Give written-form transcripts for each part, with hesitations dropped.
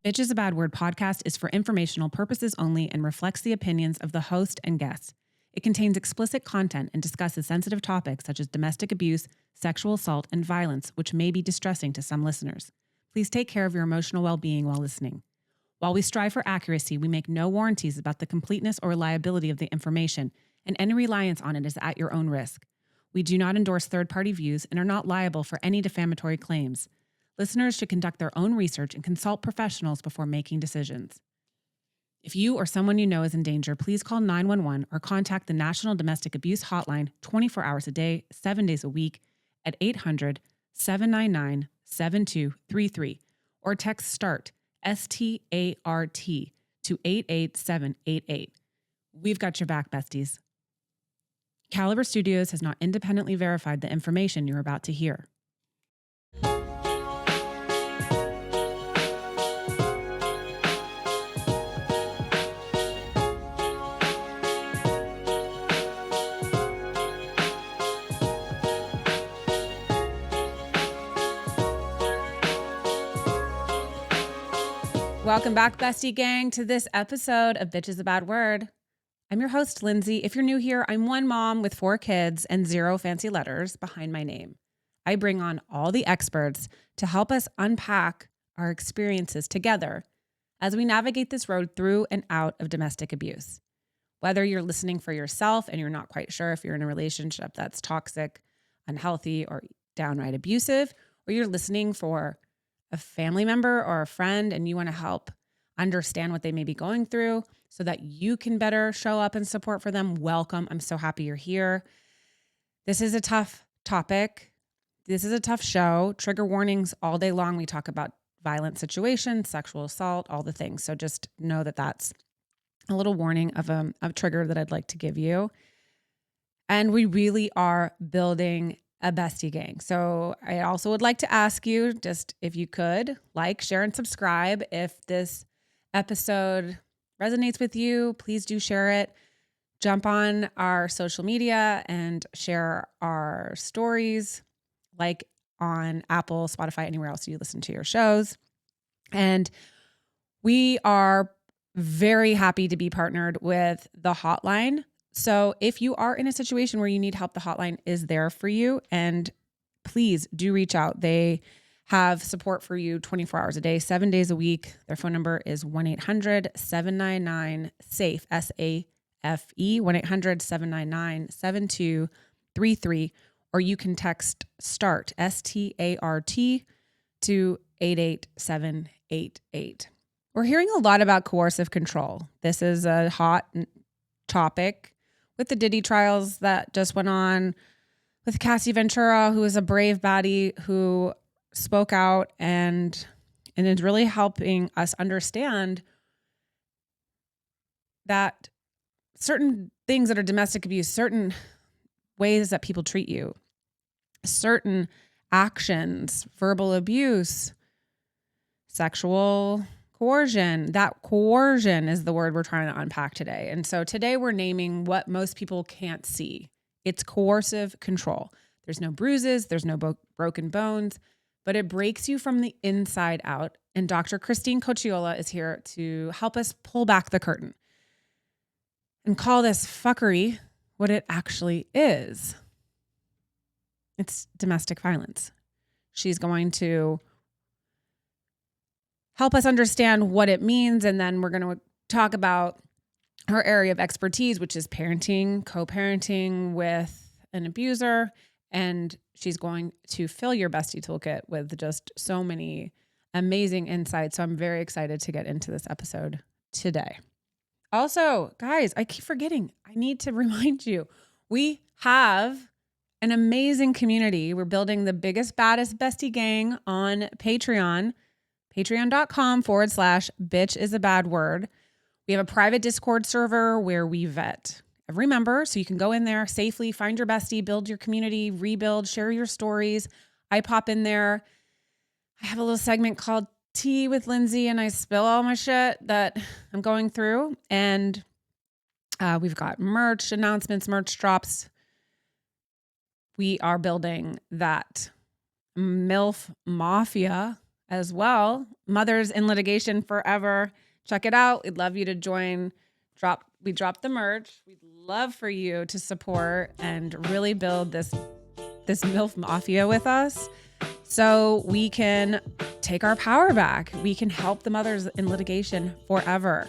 Bitch is a Bad Word podcast is for informational purposes only and reflects the opinions of the host and guests. It contains explicit content and discusses sensitive topics such as domestic abuse, sexual assault, and violence, which may be distressing to some listeners. Please take care of your emotional well-being while listening. While we strive for accuracy, we make no warranties about the completeness or reliability of the information, and any reliance on it is at your own risk. We do not endorse third-party views and are not liable for any defamatory claims. Listeners should conduct their own research and consult professionals before making decisions. If you or someone you know is in danger, please call 911 or contact the National Domestic Abuse Hotline 24 hours a day, 7 days a week at 800-799-7233 or text START, S-T-A-R-T, to 88788. We've got your back, besties. Caliber Studios has not independently verified the information you're about to hear. Welcome back, bestie gang, to this episode of Bitch is a Bad Word. I'm your host, Lindsay. If you're new here, I'm one mom with 4 kids and 0 fancy letters behind my name. I bring on all the experts to help us unpack our experiences together as we navigate this road through and out of domestic abuse. Whether you're listening for yourself and you're not quite sure if you're in a relationship that's toxic, unhealthy, or downright abusive, or you're listening for a family member or a friend and you want to help understand what they may be going through so that you can better show up and support for them, welcome. I'm so happy you're here. This is a tough topic. This is a tough show. Trigger warnings all day long. We talk about violent situations, sexual assault, all the things. So just know that that's a little warning of a trigger that I'd like to give you. And we really are building a bestie gang. So I also would like to ask you, just if you could, like, share, and subscribe. If this episode resonates with you, please do share it. Jump on our social media and share our stories, like on Apple, Spotify, anywhere else you listen to your shows. And we are very happy to be partnered with the hotline. So if you are in a situation where you need help, the hotline is there for you. And please do reach out. They have support for you 24 hours a day, 7 days a week. Their phone number is 1-800-799-SAFE, S-A-F-E, 1-800-799-7233. Or you can text START, S-T-A-R-T, to 88788. We're hearing a lot about coercive control. This is a hot topic with the Diddy trials that just went on, with Cassie Ventura, who is a brave baddie who spoke out and is really helping us understand that certain things that are domestic abuse, certain ways that people treat you, certain actions, verbal abuse, sexual coercion. That coercion is the word we're trying to unpack today. And so today we're naming what most people can't see. It's coercive control. There's no bruises, there's no broken bones, but it breaks you from the inside out. And Dr. Christine Cocchiola is here to help us pull back the curtain and call this fuckery what it actually is. It's domestic violence. She's going to help us understand what it means. And then we're going to talk about her area of expertise, which is parenting, co-parenting with an abuser. And she's going to fill your bestie toolkit with just so many amazing insights. So I'm very excited to get into this episode today. Also, guys, I keep forgetting. I need to remind you, we have an amazing community. We're building the biggest, baddest bestie gang on Patreon. Patreon.com/bitch is a bad word. We have a private Discord server where we vet every member. So you can go in there safely, find your bestie, build your community, rebuild, share your stories. I pop in there. I have a little segment called Tea with Lindsay, and I spill all my shit that I'm going through. And we've got merch announcements, merch drops. We are building that MILF Mafia as well. Mothers in Litigation Forever. Check it out. We'd love you to join. We dropped the merch. We'd love for you to support and really build this MILF Mafia with us so we can take our power back. We can help the mothers in litigation forever.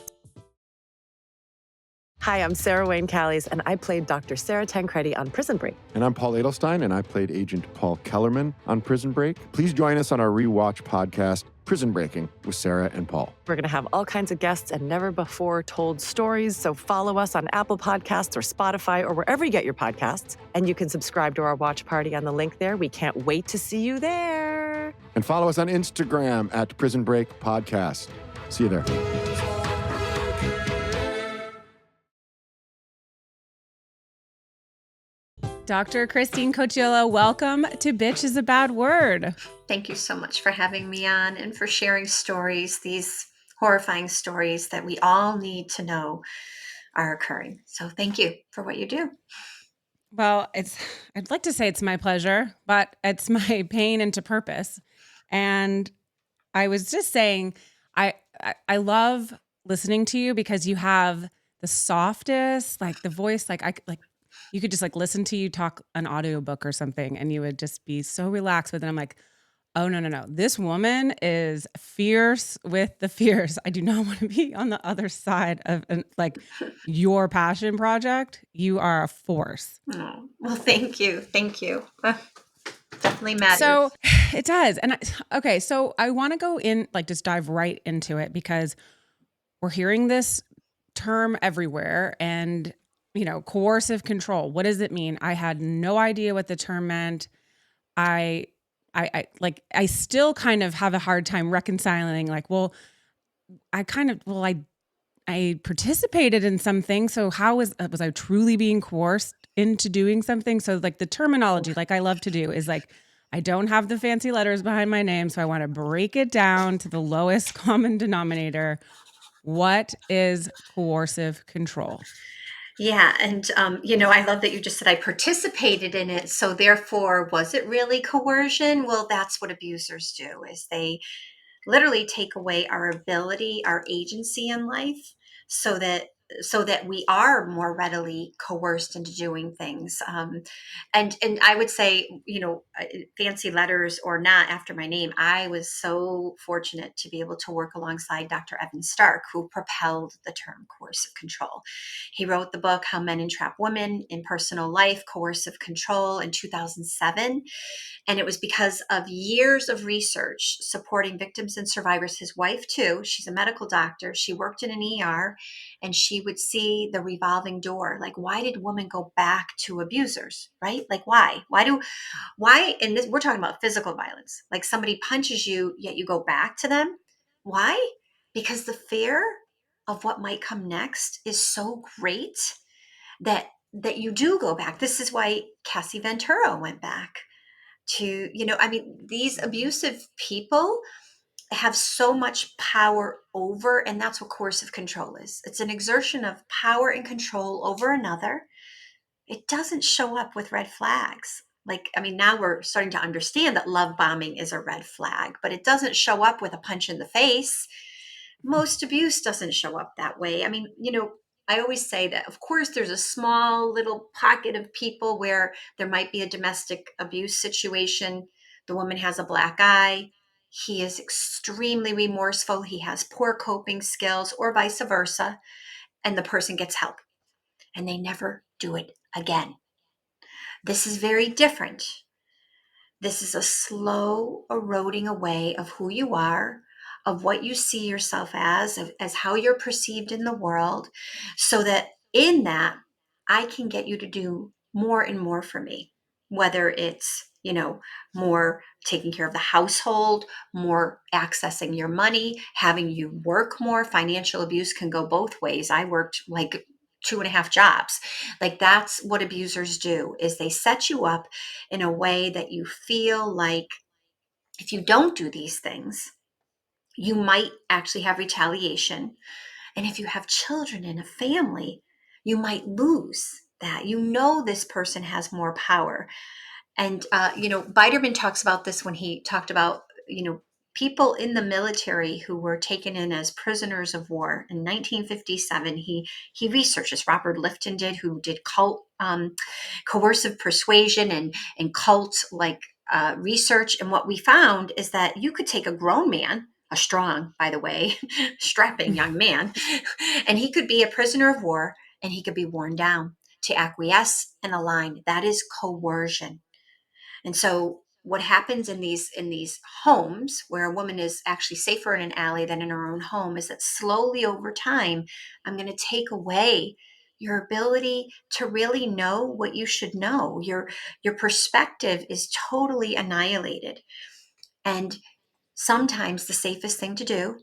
Hi, I'm Sarah Wayne Callies, and I played Dr. Sarah Tancredi on Prison Break. And I'm Paul Edelstein, and I played Agent Paul Kellerman on Prison Break. Please join us on our rewatch podcast, Prison Breaking, with Sarah and Paul. We're going to have all kinds of guests and never-before-told stories, so follow us on Apple Podcasts or Spotify or wherever you get your podcasts. And you can subscribe to our watch party on the link there. We can't wait to see you there. And follow us on Instagram at Prison Break Podcast. See you there. Dr. Christine Cocchiola, welcome to Bitch is a Bad Word. Thank you so much for having me on and for sharing stories, these horrifying stories that we all need to know are occurring. So thank you for what you do. Well, I'd like to say it's my pleasure, but it's my pain into purpose. And I was just saying, I love listening to you because you have the softest, like the voice, you could just like listen to you talk an audiobook or something and you would just be so relaxed with it. I'm like, oh, no. This woman is fierce with the fierce. I do not want to be on the other side of your passion project. You are a force. Oh, well, thank you. Thank you. Definitely matters. So it does. And so I want to go in, just dive right into it because we're hearing this term everywhere and coercive control. What does it mean? I had no idea what the term meant. I still kind of have a hard time reconciling I participated in something. So how was I truly being coerced into doing something? So the terminology, I love to do is I don't have the fancy letters behind my name. So I want to break it down to the lowest common denominator. What is coercive control? Yeah. And, I love that you just said I participated in it. So therefore, was it really coercion? Well, that's what abusers do is they literally take away our ability, our agency in life so that we are more readily coerced into doing things. And I would say, fancy letters or not after my name, I was so fortunate to be able to work alongside Dr. Evan Stark, who propelled the term coercive control. He wrote the book, How Men Entrap Women in Personal Life, Coercive Control in 2007. And it was because of years of research supporting victims and survivors. His wife, too, she's a medical doctor. She worked in an ER and she would see the revolving door. Why did women go back to abusers, right? Why? And this, we're talking about physical violence. Somebody punches you, yet you go back to them. Why? Because the fear of what might come next is so great that you do go back. This is why Cassie Ventura went back to, these abusive people have so much power over, and that's what coercive control is. It's an exertion of power and control over another. It doesn't show up with red flags. Now we're starting to understand that love bombing is a red flag, but it doesn't show up with a punch in the face. Most abuse doesn't show up that way. I always say that, of course, there's a small little pocket of people where there might be a domestic abuse situation. The woman has a black eye. He is extremely remorseful. He has poor coping skills, or vice versa. And the person gets help and they never do it again. This is very different. This is a slow eroding away of who you are, of what you see yourself as how you're perceived in the world, so that in that, I can get you to do more and more for me, whether it's, more taking care of the household, more accessing your money, having you work more. Financial abuse can go both ways. I worked 2.5 jobs. That's what abusers do, is they set you up in a way that you feel like if you don't do these things, you might actually have retaliation. And if you have children in a family, you might lose that. This person has more power. And, Biderman talks about this when he talked about, people in the military who were taken in as prisoners of war in 1957. He researched this. Robert Lifton did, who did coercive persuasion and cult research. And what we found is that you could take a grown man, a strong, by the way, strapping young man, and he could be a prisoner of war, and he could be worn down to acquiesce and align. That is coercion. And so what happens in these homes where a woman is actually safer in an alley than in her own home is that slowly over time, I'm going to take away your ability to really know what you should know. Your perspective is totally annihilated. And sometimes the safest thing to do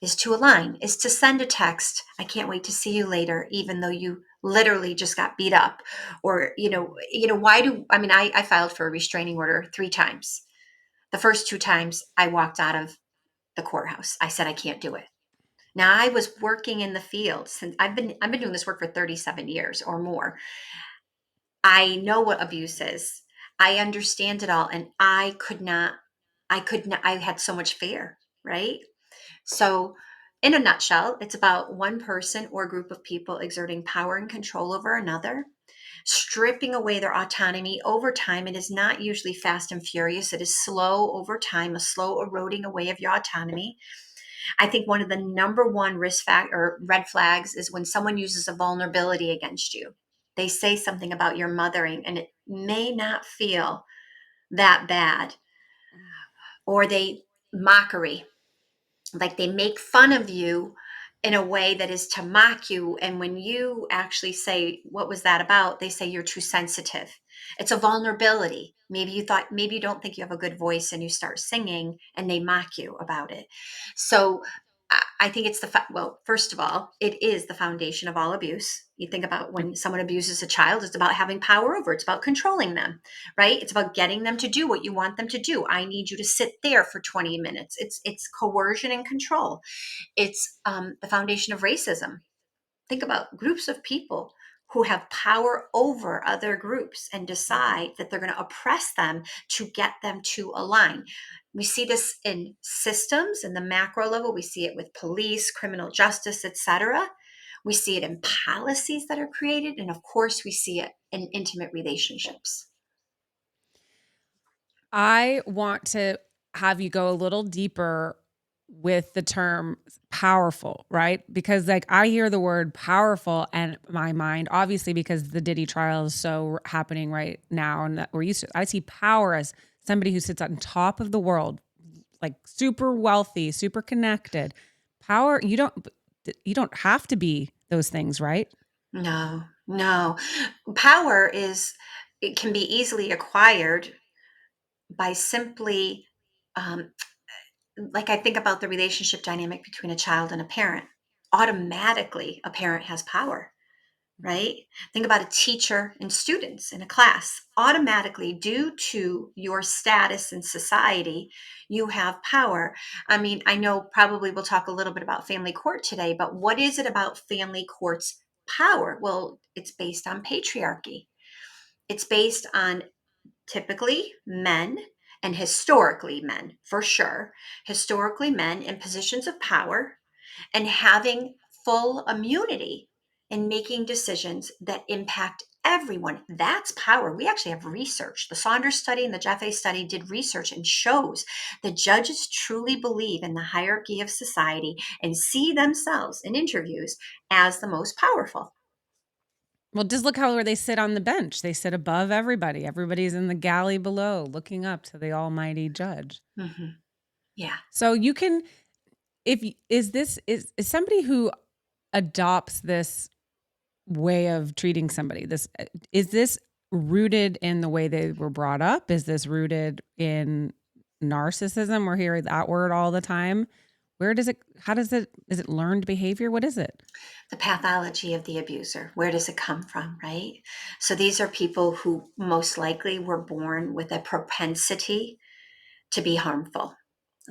is to align, is to send a text, I can't wait to see you later, even though you literally just got beat up. Or, I filed for a restraining order 3 times. The first 2 times I walked out of the courthouse. I said, I can't do it. Now I was working in the field since I've been doing this work for 37 years or more. I know what abuse is. I understand it all. And I had so much fear, right? So, in a nutshell, it's about one person or group of people exerting power and control over another, stripping away their autonomy over time. It is not usually fast and furious, it is slow over time, a slow eroding away of your autonomy. I think one of the number one red flags is when someone uses a vulnerability against you. They say something about your mothering, and it may not feel that bad, or they mockery, like they make fun of you in a way that is to mock you. And when you actually say, what was that about? They say you're too sensitive. It's a vulnerability. Maybe you don't think you have a good voice and you start singing and they mock you about it. So I think it's first of all, it is the foundation of all abuse. You think about when someone abuses a child, it's about having power over, it's about controlling them, right? It's about getting them to do what you want them to do. I need you to sit there for 20 minutes. It's coercion and control. It's the foundation of racism. Think about groups of people who have power over other groups and decide that they're going to oppress them to get them to align. We see this in systems in the macro level. We see it with police, criminal justice, etc. We see it in policies that are created. And of course, we see it in intimate relationships. I want to have you go a little deeper with the term powerful, right? Because like I hear the word powerful and my mind, obviously because the Diddy trial is so happening right now, and that I see power as somebody who sits on top of the world, like super wealthy, super connected. Power, you don't have to be those things, right? No. Power it can be easily acquired by simply like I think about the relationship dynamic between a child and a parent. Automatically, a parent has power, right? Think about a teacher and students in a class. Automatically, due to your status in society, you have power. I mean, I know probably we'll talk a little bit about family court today, but what is it about family court's power? Well, it's based on patriarchy. It's based on typically men, and historically men, for sure, historically men in positions of power and having full immunity in making decisions that impact everyone. That's power. We actually have research. The Saunders study and the Jeffay study did research and shows that judges truly believe in the hierarchy of society and see themselves in interviews as the most powerful. Well, just look where they sit on the bench. They sit above everybody. Everybody's in the galley below, looking up to the almighty judge. Mm-hmm. Yeah. So you can, is somebody who adopts this way of treating somebody, is this rooted in the way they were brought up? Is this rooted in narcissism? We're hearing that word all the time. Is it learned behavior? What is it? The pathology of the abuser. Where does it come from, right? So these are people who most likely were born with a propensity to be harmful.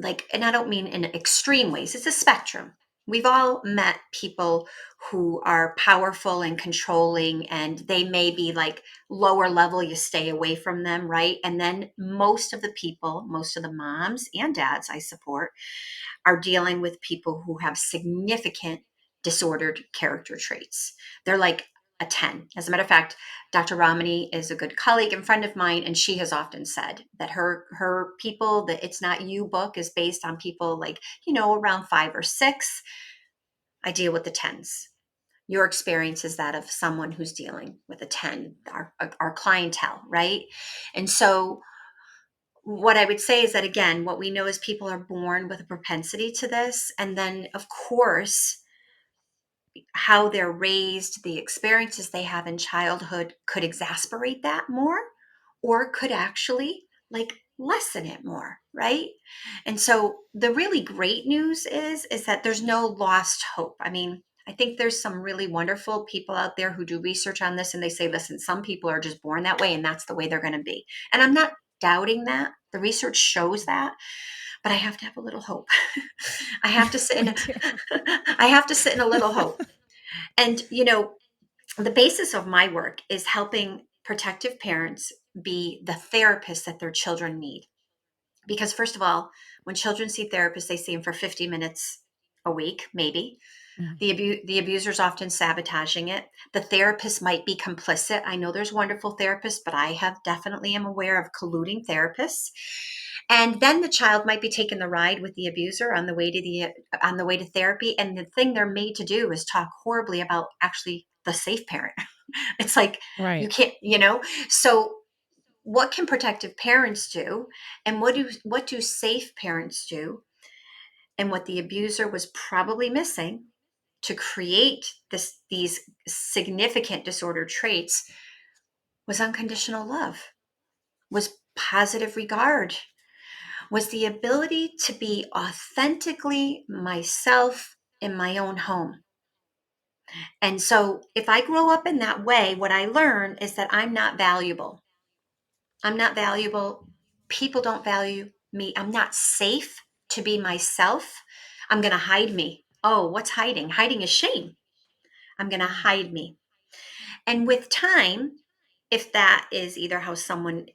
And I don't mean in extreme ways, it's a spectrum. We've all met people who are powerful and controlling, and they may be like lower level, you stay away from them, right? And then most of the people, most of the moms and dads I support, are dealing with people who have significant disordered character traits. They're like a 10. As a matter of fact, Dr. Ramani is a good colleague and friend of mine, and she has often said that her people, the It's Not You book, is based on people like, around 5 or 6. I deal with the 10s. Your experience is that of someone who's dealing with a 10, our clientele, right? And so what I would say is that, again, what we know is people are born with a propensity to this. And then, of course, how they're raised, the experiences they have in childhood could exasperate that more, or could actually like lessen it more, right? And so the really great news is that there's no lost hope. I mean, I think there's some really wonderful people out there who do research on this, and they say, listen, some people are just born that way and that's the way they're going to be. And I'm not doubting that. The research shows that, but I have to have a little hope. I have to sit Me in too. I have to sit in a little hope. And, the basis of my work is helping protective parents be the therapists that their children need. Because, first of all, when children see therapists, they see them for 50 minutes a week, maybe. Mm. The abuser's often sabotaging it. The therapist might be complicit. I know there's wonderful therapists, but I have definitely am aware of colluding therapists. And then the child might be taking the ride with the abuser on the way to therapy. And the thing they're made to do is talk horribly about actually the safe parent. It's like you Right. can't. So what can protective parents do, and what do safe parents do, and what the abuser was probably missing to create these significant disordered traits was unconditional love, was positive regard, was the ability to be authentically myself in my own home. And so if I grow up in that way, what I learn is that I'm not valuable. I'm not valuable. People don't value me. I'm not safe to be myself. I'm going to hide me. Oh, what's hiding? Hiding is shame. I'm going to hide me. And with time, if that is either how someone,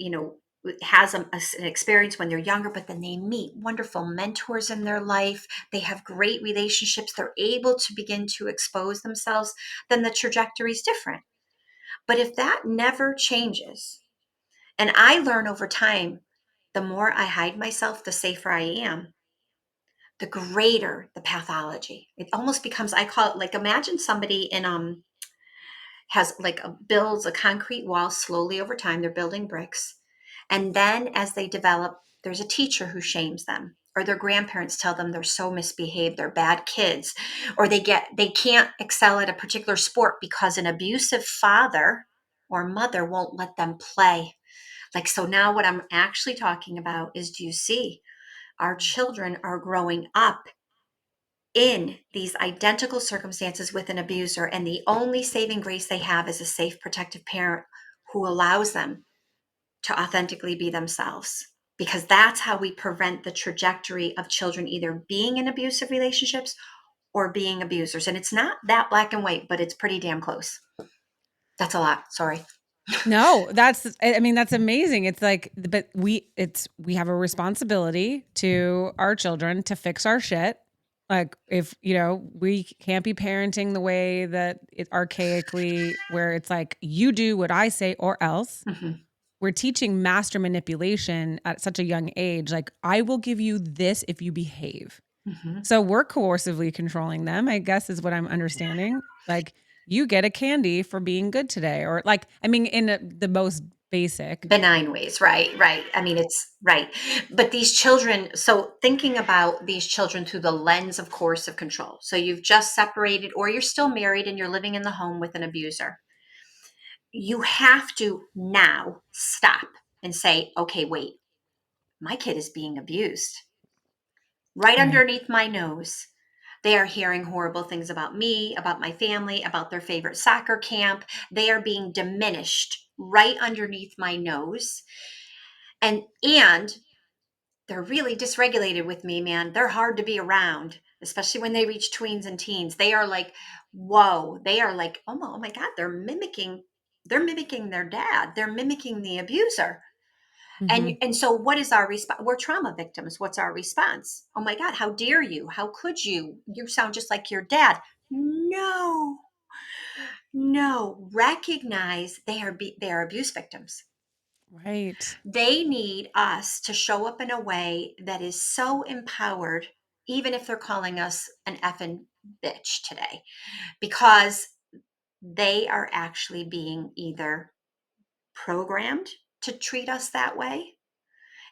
has an experience when they're younger, but then they meet wonderful mentors in their life, they have great relationships, they're able to begin to expose themselves, then the trajectory is different. But if that never changes, and I learn over time, the more I hide myself, the safer I am, the greater the pathology. It almost becomes, I call it like, imagine somebody has like builds a concrete wall slowly over time. They're building bricks. And then as they develop, there's a teacher who shames them, or their grandparents tell them they're so misbehaved, they're bad kids, or they can't excel at a particular sport because an abusive father or mother won't let them play. Like, so now what I'm actually talking about is, do you see our children are growing up in these identical circumstances with an abuser, and the only saving grace they have is a safe, protective parent who allows them to authentically be themselves. Because that's how we prevent the trajectory of children either being in abusive relationships or being abusers. And it's not that black and white, but it's pretty damn close. That's a lot. Sorry. No, I mean, that's amazing. It's like, but we have a responsibility to our children to fix our shit. Like, if, we can't be parenting the way that it archaically, where it's like, you do what I say or else. Mhm. We're teaching master manipulation at such a young age. Like, I will give you this if you behave. Mhm. So we're coercively controlling them, I guess, is what I'm understanding. Like, you get a candy for being good today, or like, I mean, the most basic. Benign ways, right. I mean, it's right. But these children, so thinking about these children through the lens of coercive control. So you've just separated, or you're still married and you're living in the home with an abuser. You have to now stop and say, okay, wait, my kid is being abused right Right. underneath my nose. They are hearing horrible things about me, about my family, about their favorite soccer camp. They are being diminished right underneath my nose. And they're really dysregulated with me, man. They're hard to be around. especially when they reach tweens and teens. They are like, whoa, they are like, oh my God, they're mimicking their dad. They're mimicking the abuser. Mm-hmm. And so what is our response? We're trauma victims. What's our response? Oh my God, how dare you? How could you? You sound just like your dad. No, no, recognize they are abuse victims. Right. They need us to show up in a way that is so empowered, even if they're calling us an effing bitch today, because they are actually being either programmed to treat us that way,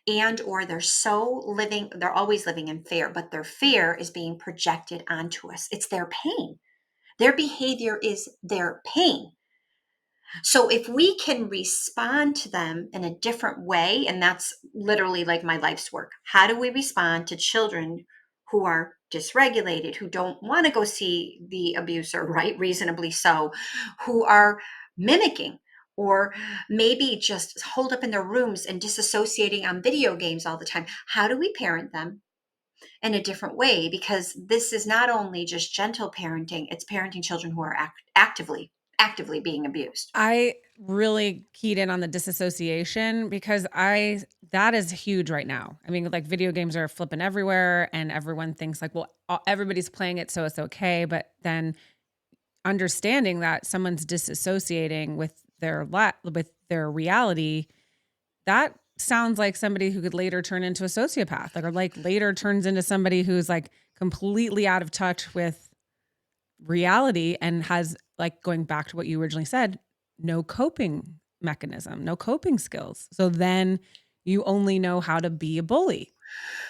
and or they're always living in fear, but their fear is being projected onto us. It's their pain. Their behavior is their pain. So if we can respond to them in a different way, and that's literally like my life's work, how do we respond to children who are dysregulated, who don't want to go see the abuser, right? Reasonably so, who are mimicking, or maybe just holed up in their rooms and disassociating on video games all the time? How do we parent them in a different way? Because this is not only just gentle parenting, it's parenting children who are actively being abused. I really keyed in on the disassociation because that is huge right now. I mean, like video games are flipping everywhere and everyone thinks like, well, everybody's playing it, so it's okay. But then understanding that someone's disassociating with with their reality, that sounds like somebody who could later turn into a sociopath, like, or like later turns into somebody who's like completely out of touch with reality and has, like, going back to what you originally said, no coping mechanism, no coping skills. So then you only know how to be a bully,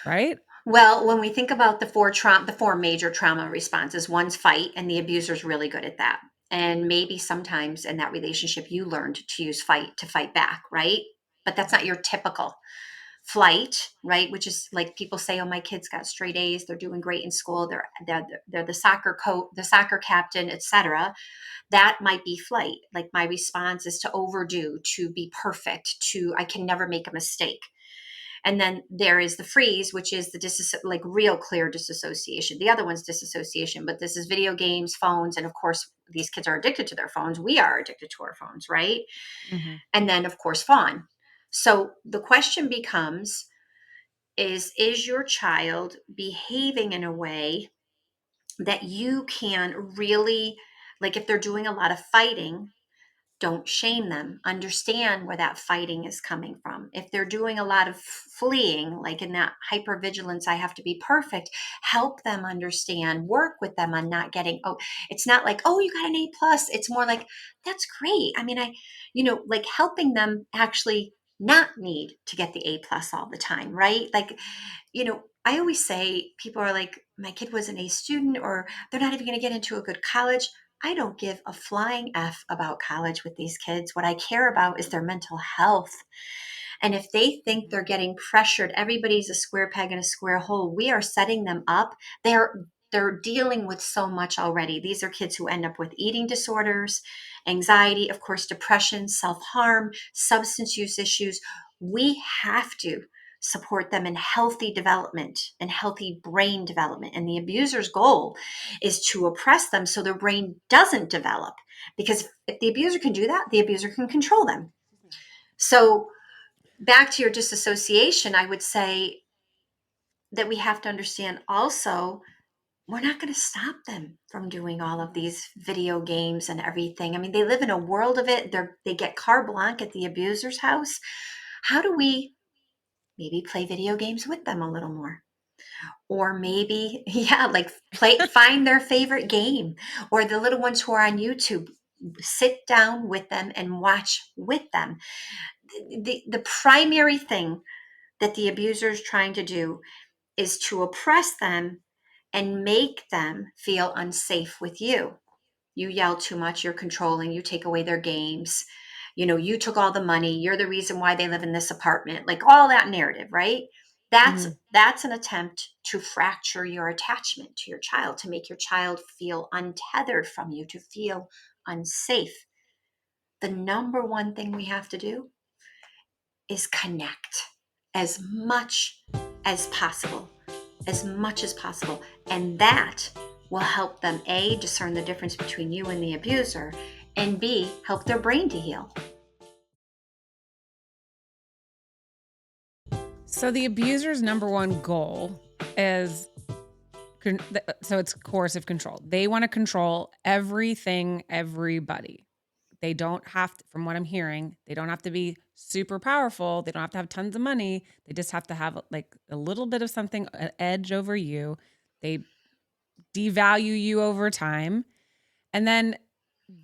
right? Well, when we think about the four major trauma responses, one's fight, and the abuser's really good at that. And maybe sometimes in that relationship, you learned to use fight to fight back, right? But that's not your typical flight, right? Which is like people say, "Oh, my kids got straight A's. They're doing great in school. They're the the soccer captain, etc." That might be flight. Like my response is to overdo, to be perfect, to I can never make a mistake. And then there is the freeze, which is the like real clear disassociation. The other one's disassociation, but this is video games, phones, and of course these kids are addicted to their phones. We are addicted to our phones, right? Mm-hmm. And then of course fawn. So the question becomes, is your child behaving in a way that you can really, like, if they're doing a lot of fighting, don't shame them. Understand where that fighting is coming from. If they're doing a lot of fleeing, like in that hypervigilance, I have to be perfect, help them understand, work with them on not getting, oh, it's not like, oh, you got an A plus. It's more like, that's great. I mean, like helping them actually not need to get the A plus all the time, right? Like, I always say, people are like, my kid was an A student, or they're not even going to get into a good college. I don't give a flying F about college with these kids. What I care about is their mental health. And if they think they're getting pressured, everybody's a square peg in a square hole. We are setting them up. They're dealing with so much already. These are kids who end up with eating disorders, anxiety, of course, depression, self-harm, substance use issues. We have to support them in healthy development and healthy brain development. And the abuser's goal is to oppress them so their brain doesn't develop. Because if the abuser can do that, the abuser can control them. So back to your disassociation, I would say that we have to understand also, we're not going to stop them from doing all of these video games and everything. I mean, they live in a world of it. They get carte blanche at the abuser's house. How do we maybe play video games with them a little more? Or maybe, yeah, like find their favorite game, or the little ones who are on YouTube, sit down with them and watch with them. The primary thing that the abuser is trying to do is to oppress them and make them feel unsafe with you. You yell too much, you're controlling, you take away their games, you took all the money, you're the reason why they live in this apartment, like all that narrative, right? That's Mm-hmm. that's an attempt to fracture your attachment to your child, to make your child feel untethered from you, to feel unsafe. The number one thing we have to do is connect as much as possible. as much as possible. And that will help them, A, discern the difference between you and the abuser, and B, help their brain to heal. So the abuser's number one goal is so it's coercive control. They want to control everything, everybody. They don't have to, from what I'm hearing, they don't have to be super powerful. They don't have to have tons of money. They just have to have like a little bit of something, an edge over you. They devalue you over time. And then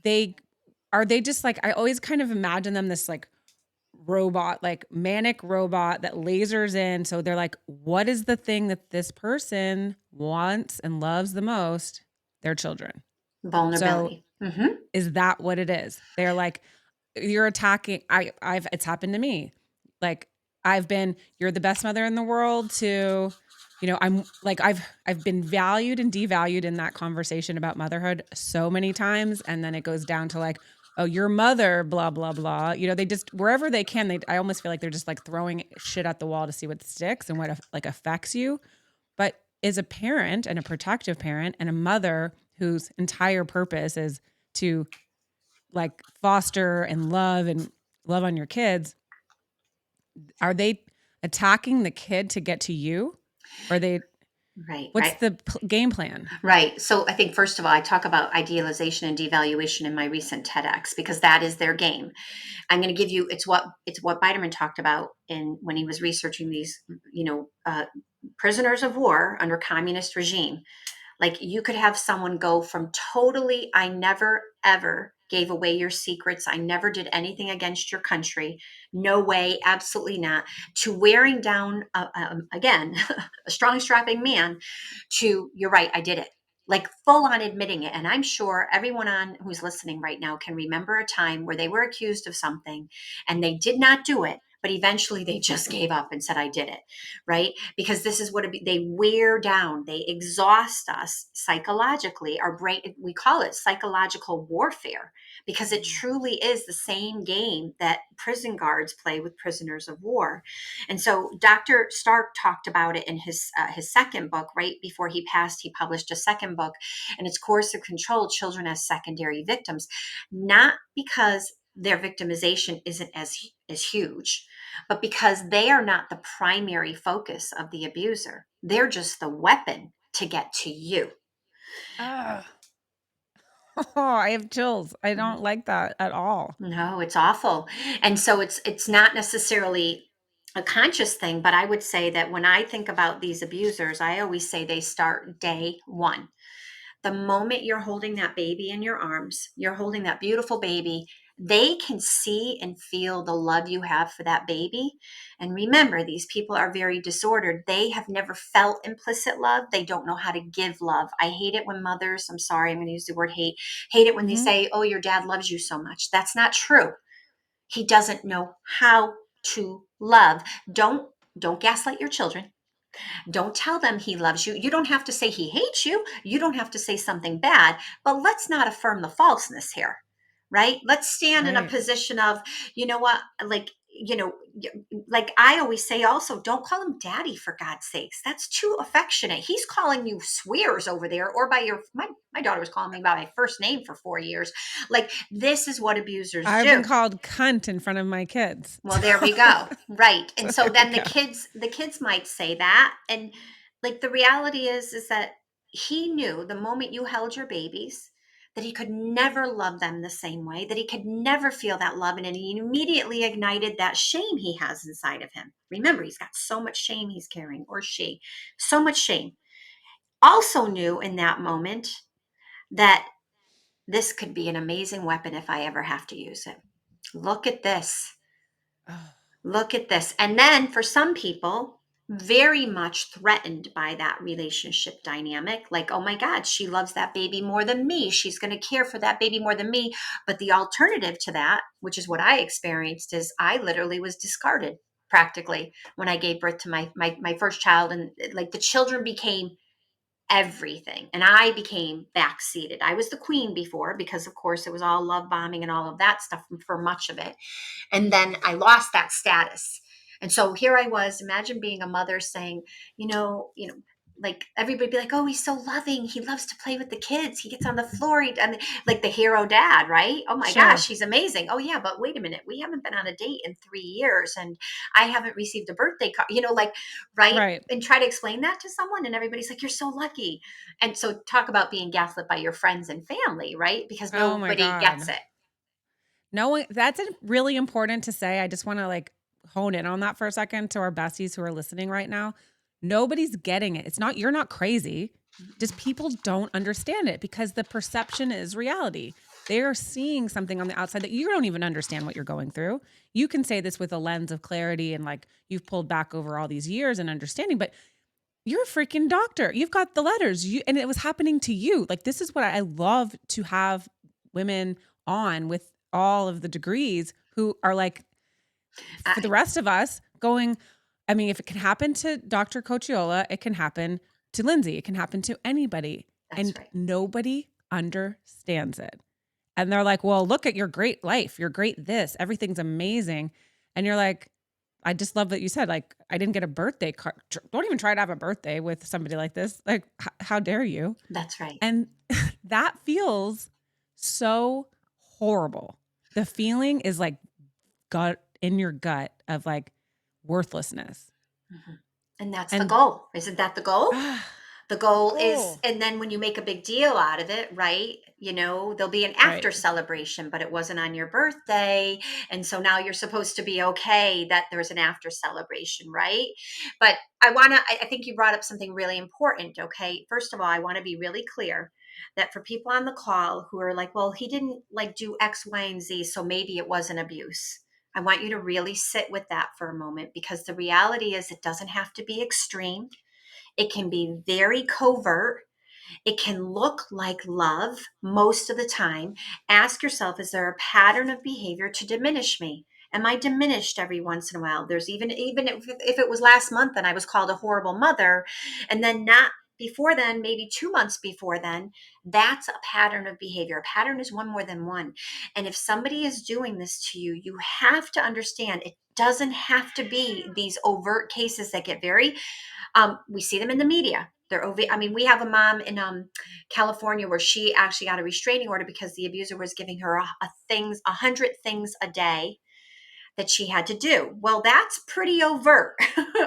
they just like, I always kind of imagine them this like robot, like manic robot that lasers in. So they're like, what is the thing that this person wants and loves the most? Their children. So Vulnerability. is that what it is? They're like, you're attacking. I've it's happened to me. Like you're the best mother in the world to, I'm like, I've been valued and devalued in that conversation about motherhood so many times. And then it goes down to like, oh, your mother, blah, blah, blah. They just, wherever they can, I almost feel like they're just like throwing shit at the wall to see what sticks and what like affects you. But as a parent and a protective parent and a mother whose entire purpose is to like foster and love on your kids, are they attacking the kid to get to you? Or what's Right. the game plan? Right. So I think, first of all, I talk about idealization and devaluation in my recent TEDx because that is their game. I'm going to give you, it's what Biderman talked about when he was researching these, prisoners of war under communist regime. Like, you could have someone go from totally, I never ever gave away your secrets, I never did anything against your country, no way, absolutely not, to wearing down, again, a strong, strapping man, to, you're right, I did it. Like, full on admitting it. And I'm sure everyone on who's listening right now can remember a time where they were accused of something and they did not do it, but eventually they just gave up and said, I did it. Right? Because this is what they wear down, they exhaust us psychologically. Our brain, we call it psychological warfare, because it truly is the same game that prison guards play with prisoners of war. And so Dr. Stark talked about it in his second book. Right before he passed, he published a second book, and it's Coercive Control: Children as Secondary Victims. Not because their victimization isn't as huge, but because they are not the primary focus of the abuser. They're just the weapon to get to you. Oh, I have chills. I don't like that at all. No, it's awful. And so it's not necessarily a conscious thing, but I would say that when I think about these abusers, I always say they start day one. The moment you're holding that baby in your arms, you're holding that beautiful baby, they can see and feel the love you have for that baby. And remember, these people are very disordered. They have never felt implicit love. They don't know how to give love. I hate it when mothers, I'm sorry, I'm going to use the word hate it when they Mm-hmm. say, oh, your dad loves you so much. That's not true. He doesn't know how to love. Don't gaslight your children. Don't tell them he loves you. You don't have to say he hates you. You don't have to say something bad, but let's not affirm the falseness here, right? Let's stand in a Right. position of, you know what, like I always say also, don't call him daddy, for God's sakes. That's too affectionate. He's calling you swears over there, or by my daughter was calling me by my first name for 4 years. Like, this is what abusers I've been do. called cunt in front of my kids. Well, there we go. Right. So And so there we then the go. kids might say that. And like, the reality is that he knew the moment you held your babies that he could never love them the same way, that he could never feel that love. And he immediately ignited that shame he has inside of him. Remember, he's got so much shame he's carrying, or she, so much shame. Also knew in that moment that this could be an amazing weapon if I ever have to use it. Look at this. Oh, Look at this. And then for some people, very much threatened by that relationship dynamic, like, oh my God, she loves that baby more than me. She's going to care for that baby more than me. But the alternative to that, which is what I experienced, is I literally was discarded practically when I gave birth to my first child. And like, the children became everything. And I became backseated. I was the queen before, because of course it was all love bombing and all of that stuff for much of it. And then I lost that status. And so here I was, imagine being a mother saying, you know, like everybody be like, oh, he's so loving. He loves to play with the kids. He gets on the floor. And like the hero dad, right? Oh my gosh, Sure. he's amazing. Oh yeah, but wait a minute. We haven't been on a date in 3 years and I haven't received a birthday card, like, right. Right. And try to explain that to someone and everybody's like, you're so lucky. And so talk about being gaslit by your friends and family, right? Because Oh my nobody gets God. it. No one, that's really important to say. I just want to like hone in on that for a second to our besties who are listening right now. Nobody's getting it. It's not, you're not crazy. Just people don't understand it because the perception is reality. They are seeing something on the outside that you don't even understand what you're going through. You can say this with a lens of clarity and like you've pulled back over all these years and understanding, but you're a freaking doctor. You've got the letters. And it was happening to you. Like this is what I love to have women on with all of the degrees who are like, for the rest of us going, I mean, if it can happen to Dr. Cocchiola, it can happen to Lindsay. It can happen to anybody. That's And right. nobody understands it. And they're like, well, look at your great life. You're great this. Everything's amazing. And you're like, I just love that you said, like, I didn't get a birthday card. Don't even try to have a birthday with somebody like this. Like, how dare you? That's right. And that feels so horrible. The feeling is like gut in your gut of like worthlessness. Mhm. And that's the And goal. Isn't that the goal? The goal is, goal. and then when you make a big deal out of it, right? There'll be an Right. after celebration, but it wasn't on your birthday. And so now you're supposed to be okay that there's an after celebration, right? But I think you brought up something really important. Okay. First of all, I want to be really clear that for people on the call who are like, well, he didn't like do X, Y, and Z, so maybe it was an abuse. I want you to really sit with that for a moment because the reality is it doesn't have to be extreme. It can be very covert. It can look like love most of the time. Ask yourself, is there a pattern of behavior to diminish me? Am I diminished every once in a while? There's even if it was last month and I was called a horrible mother, and then not before then, maybe 2 months before then, that's a pattern of behavior. A pattern is one more than one. And if somebody is doing this to you, you have to understand it doesn't have to be these overt cases that get very we see them in the media. I mean, we have a mom in California where she actually got a restraining order because the abuser was giving her 100 things a day that she had to do. Well, that's pretty overt.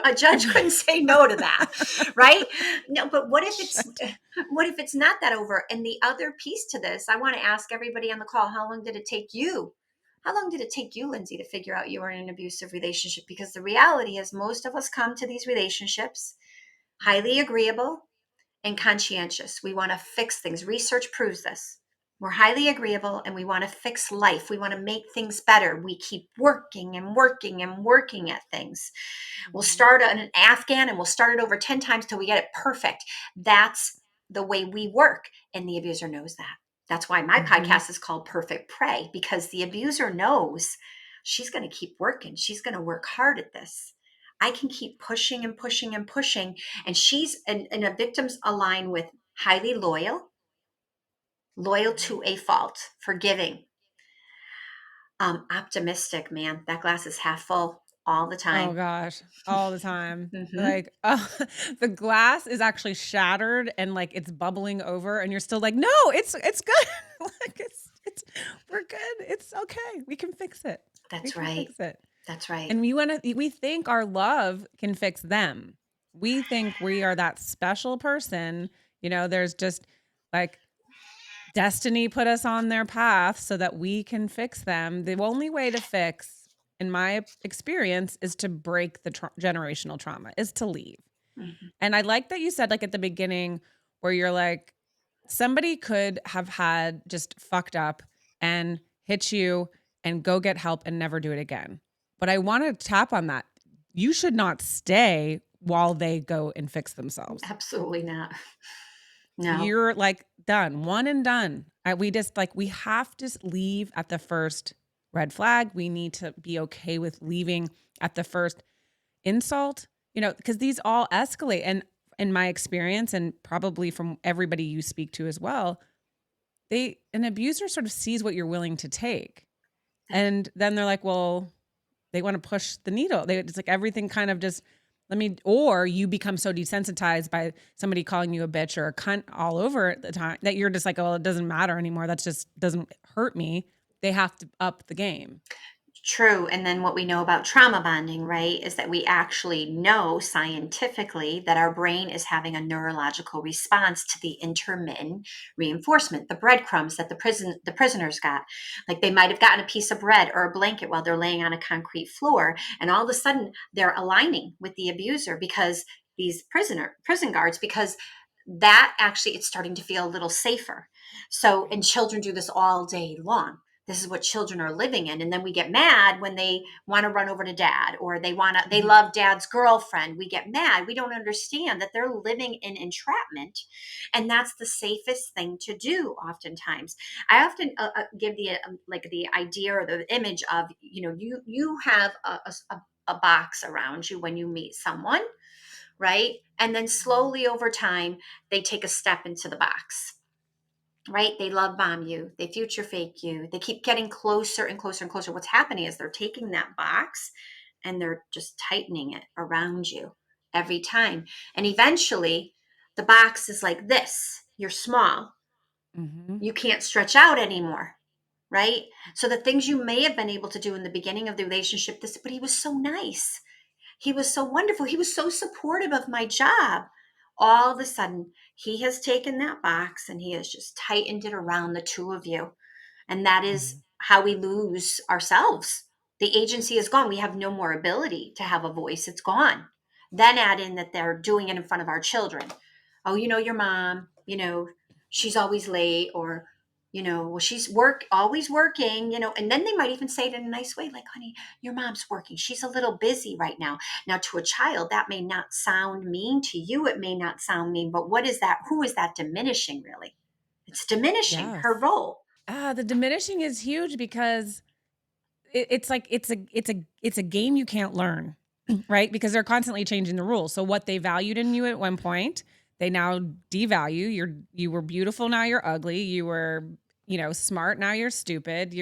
A judge couldn't say no to that, right? No, but what if it's not that overt? And the other piece to this, I want to ask everybody on the call, how long did it take you? How long did it take you, Lindsay, to figure out you were in an abusive relationship? Because the reality is most of us come to these relationships highly agreeable and conscientious. We want to fix things. Research proves this. We're highly agreeable and we want to fix life. We want to make things better. We keep working and working and working at things. We'll start an Afghan and we'll start it over 10 times till we get it perfect. That's the way we work. And the abuser knows that. That's why my podcast is called Perfect Prey, because the abuser knows she's going to keep working. She's going to work hard at this. I can keep pushing and pushing and pushing. And and a victim's aligned with highly loyal to a fault, forgiving, optimistic, man. That glass is half full all the Oh time. gosh, all the time. Mm-hmm. Like the glass is actually shattered and like it's bubbling over and you're still like, "No, it's good." Like it's we're good. It's okay. We can fix it. We That's can right. fix it. That's right. And we think our love can fix them. We think we are that special person. There's just like destiny put us on their path so that we can fix them. The only way to fix, in my experience, is to break the generational trauma, is to leave. Mm-hmm. And I like that you said, like at the beginning, where you're like, somebody could have had just fucked up and hit you and go get help and never do it again. But I want to tap on that. You should not stay while they go and fix themselves. Absolutely not. No. You're like done, one and done. We have to leave at the first red flag. We need to be okay with leaving at the first insult, because these all escalate. And in my experience, and probably from everybody you speak to as well, an abuser sort of sees what you're willing to take. And then they're like, well, they want to push the needle. It's like everything kind of just Or you become so desensitized by somebody calling you a bitch or a cunt all over at the time that you're just like, oh, it doesn't matter anymore. That just doesn't hurt me. They have to up the game. True. And then what we know about trauma bonding, right, is that we actually know scientifically that our brain is having a neurological response to the intermittent reinforcement, the breadcrumbs that the prisoners got. Like they might have gotten a piece of bread or a blanket while they're laying on a concrete floor, and all of a sudden they're aligning with the abuser because these prison guards, because that actually it's starting to feel a little safer. So, and children do this all day long. This is what children are living in. And then we get mad when they want to run over to dad, or they love dad's girlfriend. We get mad. We don't understand that they're living in entrapment. And that's the safest thing to do. Oftentimes I often give the idea or the image of, you have a box around you when you meet someone, right? And then slowly over time, they take a step into the box, right? They love bomb you, they future fake you, they keep getting closer and closer and closer. What's happening is they're taking that box and they're just tightening it around you every time. And eventually, the box is like this: you're small, Mm-hmm. you can't stretch out anymore. Right. So the things you may have been able to do in the beginning of the relationship, but he was so nice. He was so wonderful. He was so supportive of my job. All of a sudden, he has taken that box and he has just tightened it around the two of you. And that is Mm-hmm. how we lose ourselves. The agency is gone. We have no more ability to have a voice. It's gone. Then add in that they're doing it in front of our children. Oh, your mom, she's always late, or, well, she's always working, and then they might even say it in a nice way, like, honey, your mom's working. She's a little busy right now. Now, to a child, that may not sound mean. To you, it may not sound mean, but what is that? Who is that diminishing, really? It's diminishing her Yes. role. The diminishing is huge because it's like it's a game you can't learn, right? Because they're constantly changing the rules. So what they valued in you at one point, they now devalue. You were beautiful, now you're ugly. You were, smart, now you're stupid.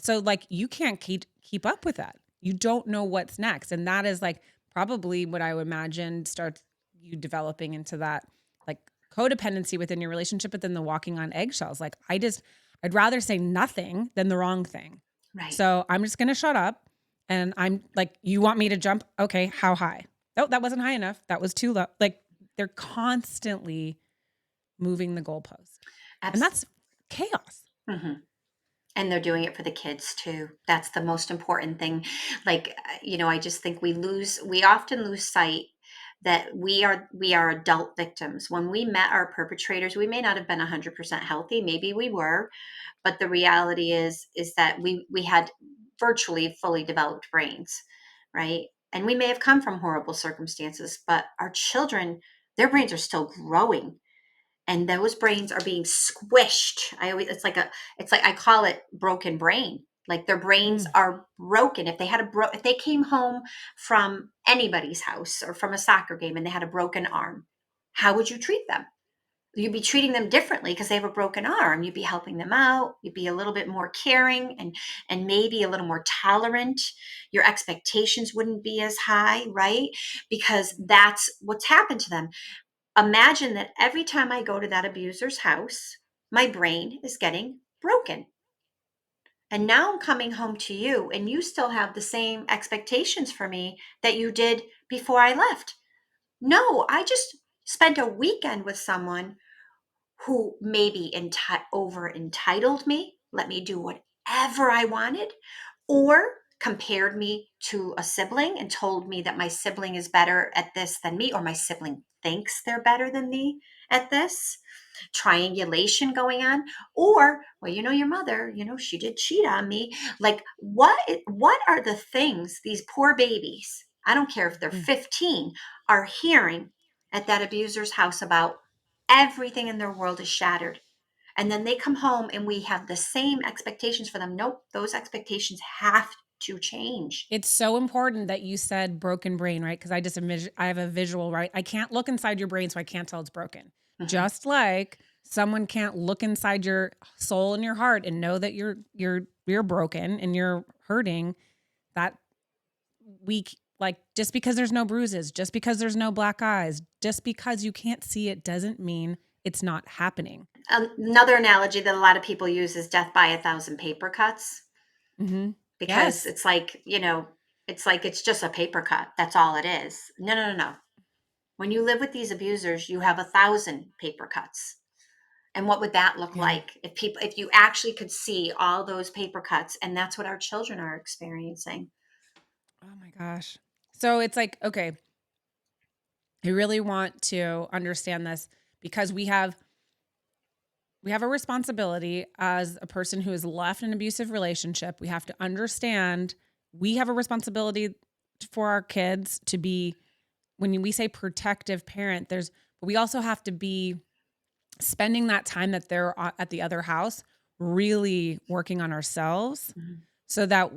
So like you can't keep up with that. You don't know what's next. And that is like probably what I would imagine starts you developing into that like codependency within your relationship, but then the walking on eggshells. Like I'd rather say nothing than the wrong thing. Right. So I'm just going to shut up. And I'm like, you want me to jump? Okay. How high? Oh, that wasn't high enough. That was too low. Like they're constantly moving the goalpost. And that's chaos. Mm-hmm. And they're doing it for the kids too. That's the most important thing. Like, I just think we often lose sight that we are adult victims. When we met our perpetrators, we may not have been 100% healthy. Maybe we were, but the reality is that we had virtually fully developed brains, right? And we may have come from horrible circumstances, but our children, their brains are still growing, and those brains are being squished. It's like I call it broken brain. Like their brains Mm. are broken. If they came home from anybody's house or from a soccer game and they had a broken arm, how would you treat them? You'd be treating them differently because they have a broken arm. You'd be helping them out. You'd be a little bit more caring and maybe a little more tolerant. Your expectations wouldn't be as high, right? Because that's what's happened to them. Imagine that every time I go to that abuser's house, my brain is getting broken. And now I'm coming home to you, and you still have the same expectations for me that you did before I left. No, I just spent a weekend with someone who maybe over entitled me, let me do whatever I wanted, or compared me to a sibling and told me that my sibling is better at this than me, or my sibling thinks they're better than me at this. Triangulation going on, or, well, your mother, she did cheat on me. Like, what are the things these poor babies, I don't care if they're Mm. 15, are hearing at that abuser's house about? Everything in their world is shattered. And then they come home and we have the same expectations for them. Nope, those expectations have to change. It's so important that you said broken brain, right? Because I have a visual, right? I can't look inside your brain, so I can't tell it's broken. Mhm. Just like someone can't look inside your soul and your heart and know that you're broken and you're hurting. That Like, just because there's no bruises, just because there's no black eyes, just because you can't see it doesn't mean it's not happening. Another analogy that a lot of people use is death by 1,000 paper cuts, Mm-hmm. because Yes. it's like, it's like it's just a paper cut. That's all it is. No, no, no, no. When you live with these abusers, you have 1,000 paper cuts. And what would that look Yeah. like if you actually could see all those paper cuts? And that's what our children are experiencing. Oh my gosh. So it's like, okay, I really want to understand this because we have a responsibility as a person who has left an abusive relationship. We have to understand we have a responsibility for our kids to be, when we say protective parent, but we also have to be spending that time that they're at the other house, really working on ourselves so that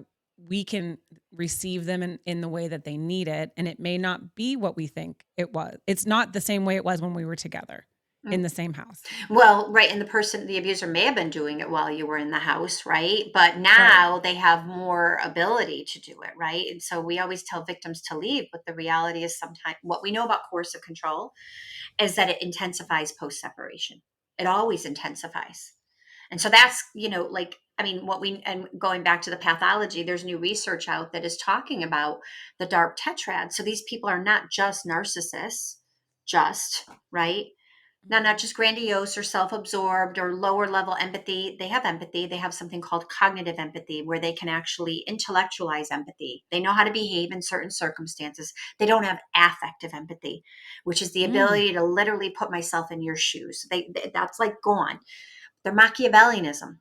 we can receive them in the way that they need it. And it may not be what we think it was. It's not the same way it was when we were together in the same house. Well, right. And the abuser may have been doing it while you were in the house, right? But Right. now they have more ability to do it, right? And so we always tell victims to leave, but the reality is sometimes what we know about coercive control is that it intensifies post separation. It always intensifies. And so that's, like, I mean, and going back to the pathology, there's new research out that is talking about the dark tetrad. So these people are not just narcissists, right? Not just grandiose or self-absorbed or lower level empathy. They have empathy. They have something called cognitive empathy, where they can actually intellectualize empathy. They know how to behave in certain circumstances. They don't have affective empathy, which is the ability to literally put myself in your shoes. That's like gone. They're Machiavellianism.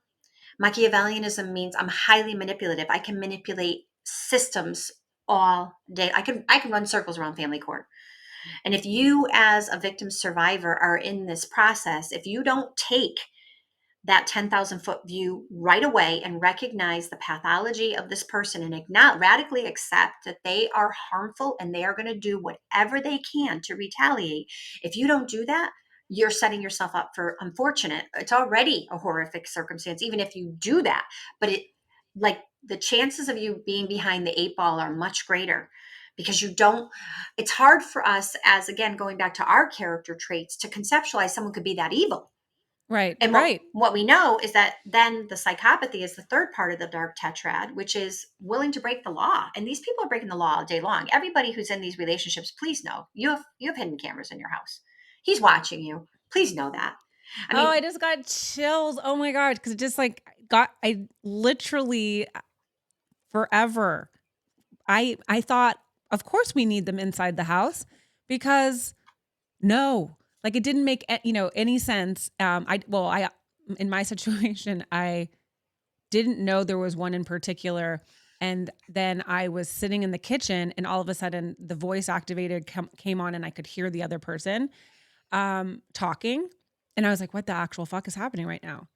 Machiavellianism means I'm highly manipulative. I can manipulate systems all day. I can run circles around family court. And if you, as a victim survivor, are in this process, if you don't take that 10,000-foot view right away and recognize the pathology of this person and radically accept that they are harmful and they are going to do whatever they can to retaliate, if you don't do that, you're setting yourself up for unfortunate. It's already a horrific circumstance, even if you do that. But the chances of you being behind the 8 ball are much greater, because it's hard for us, as again, going back to our character traits, to conceptualize someone could be that evil. Right. And Right. what we know is that then the psychopathy is the third part of the dark tetrad, which is willing to break the law. And these people are breaking the law all day long. Everybody who's in these relationships, please know you have hidden cameras in your house. He's watching you. Please know that. I mean, I just got chills. Oh my God. Cause it just I literally forever, I thought, of course we need them inside the house because no, like it didn't make, any sense. In my situation, I didn't know there was one in particular. And then I was sitting in the kitchen and all of a sudden the voice activated came on and I could hear the other person talking. And I was like, what the actual fuck is happening right now?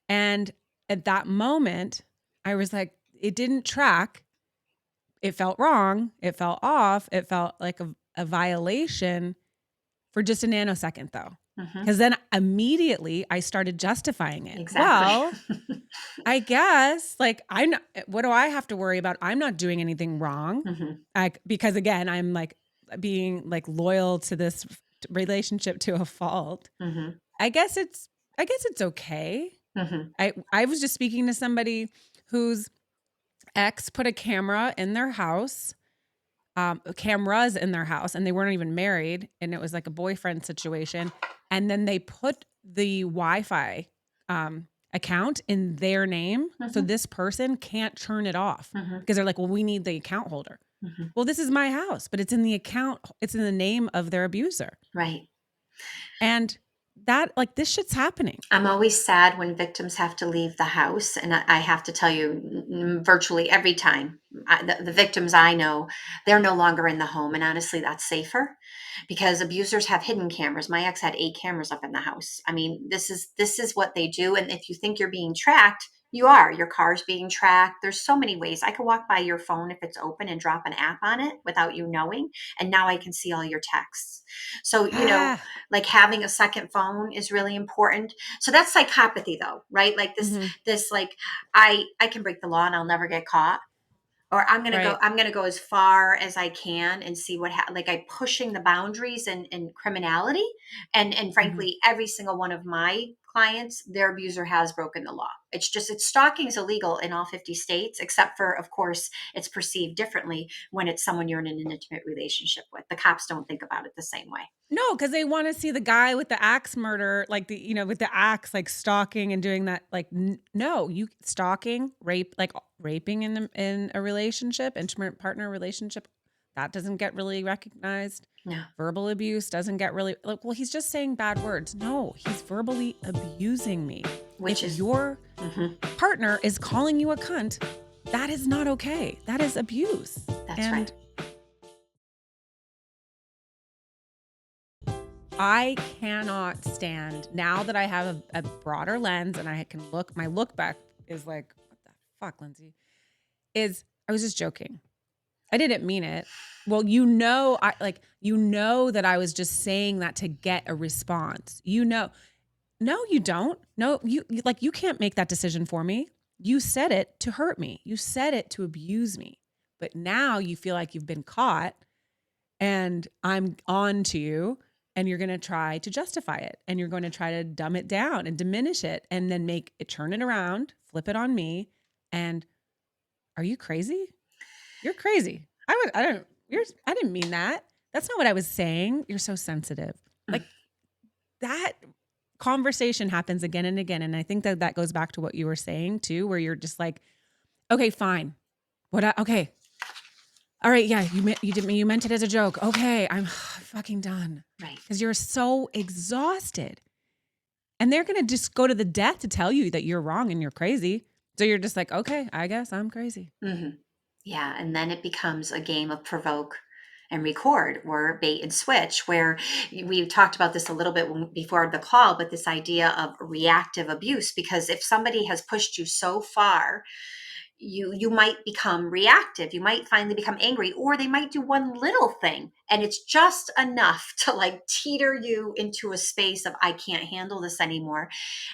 And at that moment, I was like, it didn't track. It felt wrong. It felt off. It felt like a violation for just a nanosecond, though. Because then immediately I started justifying it. exactly. Well, I guess I'm not, what do I have to worry about? I'm not doing anything wrong. Because again, I'm being loyal to this relationship to a fault. I guess it's okay. I was just speaking to somebody whose ex put a camera in their house, cameras in their house, and they weren't even married. And it was like a boyfriend situation. And then they put the Wi-Fi account in their name. So this person can't turn it off because they're like, well, we need the account holder. Well, this is my house, but it's in the account. It's in the name of their abuser. Right. And that this shit's happening. I'm always sad when victims have to leave the house. And I have to tell you, virtually every time, the victims I know, they're no longer in the home. And honestly, that's safer, because abusers have hidden cameras. My ex had 8 cameras up in the house. I mean, this is what they do. And if you think you're being tracked, you are. Your car's being tracked. There's so many ways. I could walk by your phone if it's open and drop an app on it without you knowing. And now I can see all your texts. So, like having a second phone is really important. So that's psychopathy, though, right? Like this, I can break the law and I'll never get caught. or Right. I'm gonna go as far as I can and see like I'm pushing the boundaries in criminality. And Mhm. frankly, every single one of my clients, their abuser has broken the law. It's stalking is illegal in all 50 states, except for, of course, it's perceived differently when it's someone you're in an intimate relationship with. The cops don't think about it the same way. No, because they want to see the guy with the axe murder, like with the axe, like stalking and doing that. Like, no, you stalking, rape, like raping in a relationship, intimate partner relationship, that doesn't get really recognized. No, Verbal abuse doesn't get really like. Well, he's just saying bad words. No, he's verbally abusing me. which If is your mhm, partner is calling you a cunt, that is not okay. That is abuse. that's right. And I cannot stand now that I have a broader lens and I can my look back is like, what the fuck, Lindsay? I was just joking. I didn't mean it. Well, that I was just saying that to get a response. No, you don't. No, you can't make that decision for me. You said it to hurt me. You said it to abuse me. But now you feel like you've been caught and I'm on to you and you're going to try to justify it and you're going to try to dumb it down and diminish it and then turn it around, flip it on me. And are you crazy? You're crazy. I didn't mean that. That's not what I was saying. You're so sensitive. Like that conversation happens again and again. And I think that goes back to what you were saying too, where you're just like, okay, fine. Okay. All right, yeah, you meant it as a joke. Okay, I'm fucking done. Right. Because you're so exhausted. And they're gonna just go to the death to tell you that you're wrong and you're crazy. So you're just like, okay, I guess I'm crazy. Hmm. Yeah, and then it becomes a game of provoke and record or bait and switch, where we talked about this a little bit before the call, but this idea of reactive abuse, because if somebody has pushed you so far, you might become reactive. You might finally become angry, or they might do one little thing and it's just enough to like teeter you into a space of I can't handle this anymore.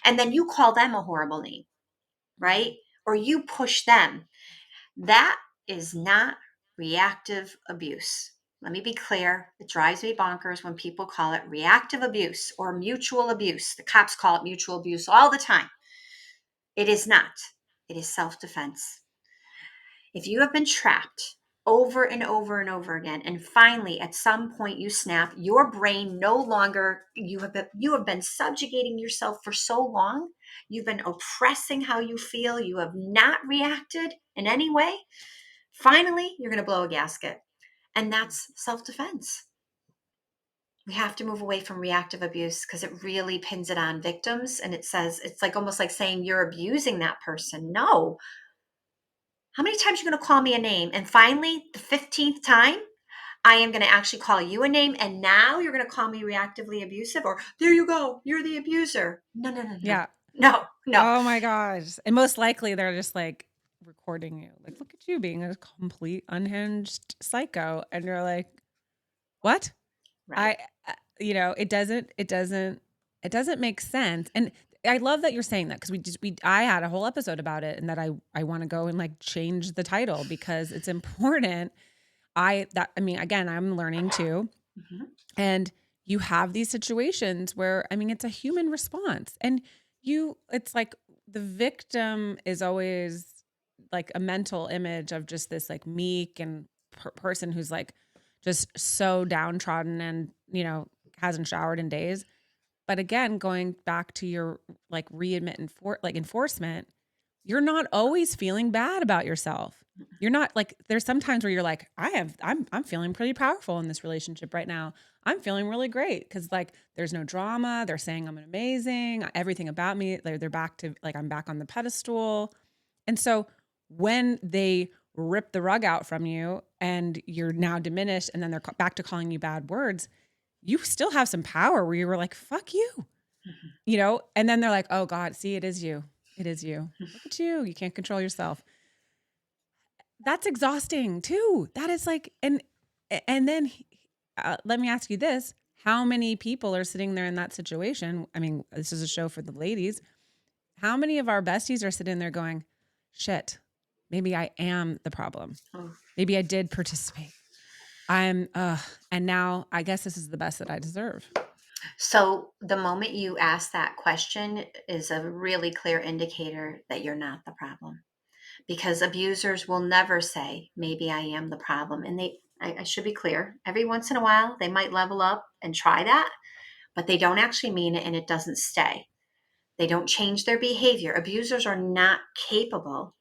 And then you call them a horrible name, right? Or you push them. That is not reactive abuse. Let me be clear. It drives me bonkers when people call it reactive abuse or mutual abuse. The cops call it mutual abuse all the time. It is not. It is self defense. If you have been trapped over and over and over again, and finally at some point you snap, your brain no longer, you have been subjugating yourself for so long, you've been oppressing how you feel, you have not reacted in any way. Finally, you're going to blow a gasket. And that's self defense. We have to move away from reactive abuse because it really pins it on victims. And it says, it's like almost like saying you're abusing that person. No. How many times are you going to call me a name? And finally, the 15th time, I am going to actually call you a name. And now you're going to call me reactively abusive, or there you go. You're the abuser. No, no, no, no, Yeah. no, no. Oh my gosh. And most likely they're just like recording you. Like, look at you being a complete unhinged psycho. And you're like, what? Right. It doesn't make sense. And I love that you're saying that because I had a whole episode about it and that I want to go and like change the title because it's important. Again, I'm learning too. Mhm. And you have these situations where, it's a human response and it's like the victim is always like a mental image of just this like meek and person who's like just so downtrodden and, hasn't showered in days. But again, going back to your like readmit and enforcement, you're not always feeling bad about yourself. You're not like there's some times where you're like, I'm feeling pretty powerful in this relationship right now. I'm feeling really great because like there's no drama. They're saying I'm amazing. Everything about me, they're back to like I'm back on the pedestal. And so when they rip the rug out from you and you're now diminished and then they're back to calling you bad words, you still have some power where you were like, fuck you, and then they're like, oh God, see, it is you. It is you. Look at you. You can't control yourself. That's exhausting too. That is like, and then let me ask you this. How many people are sitting there in that situation? This is a show for the ladies. How many of our besties are sitting there going, shit, maybe I am the problem. Oh. Maybe I did participate. And now I guess this is the best that I deserve. So the moment you ask that question is a really clear indicator that you're not the problem, because abusers will never say, maybe I am the problem. And I should be clear, every once in a while, they might level up and try that, but they don't actually mean it and it doesn't stay. They don't change their behavior. Abusers are not capable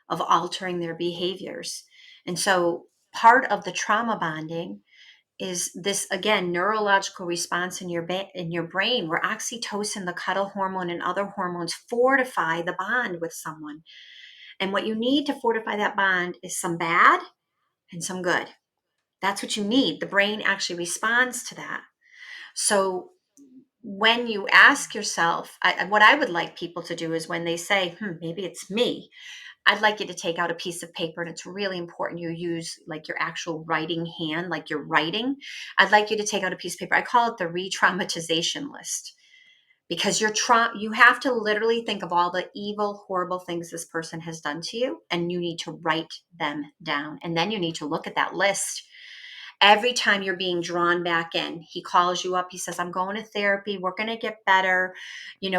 of altering their behaviors. And so part of the trauma bonding is this, again, neurological response in your brain where oxytocin, the cuddle hormone, and other hormones fortify the bond with someone. And what you need to fortify that bond is some bad and some good. That's what you need. The brain actually responds to that. So when you ask yourself, what I would like people to do is when they say, maybe it's me, I'd like you to take out a piece of paper, and it's really important you use like your actual writing hand, like you're writing. I'd like you to take out a piece of paper. I call it the re-traumatization list, because you have to literally think of all the evil, horrible things this person has done to you, and you need to write them down. And then you need to look at that list. Every time you're being drawn back in, he calls you up. He says, I'm going to therapy. We're going to get better.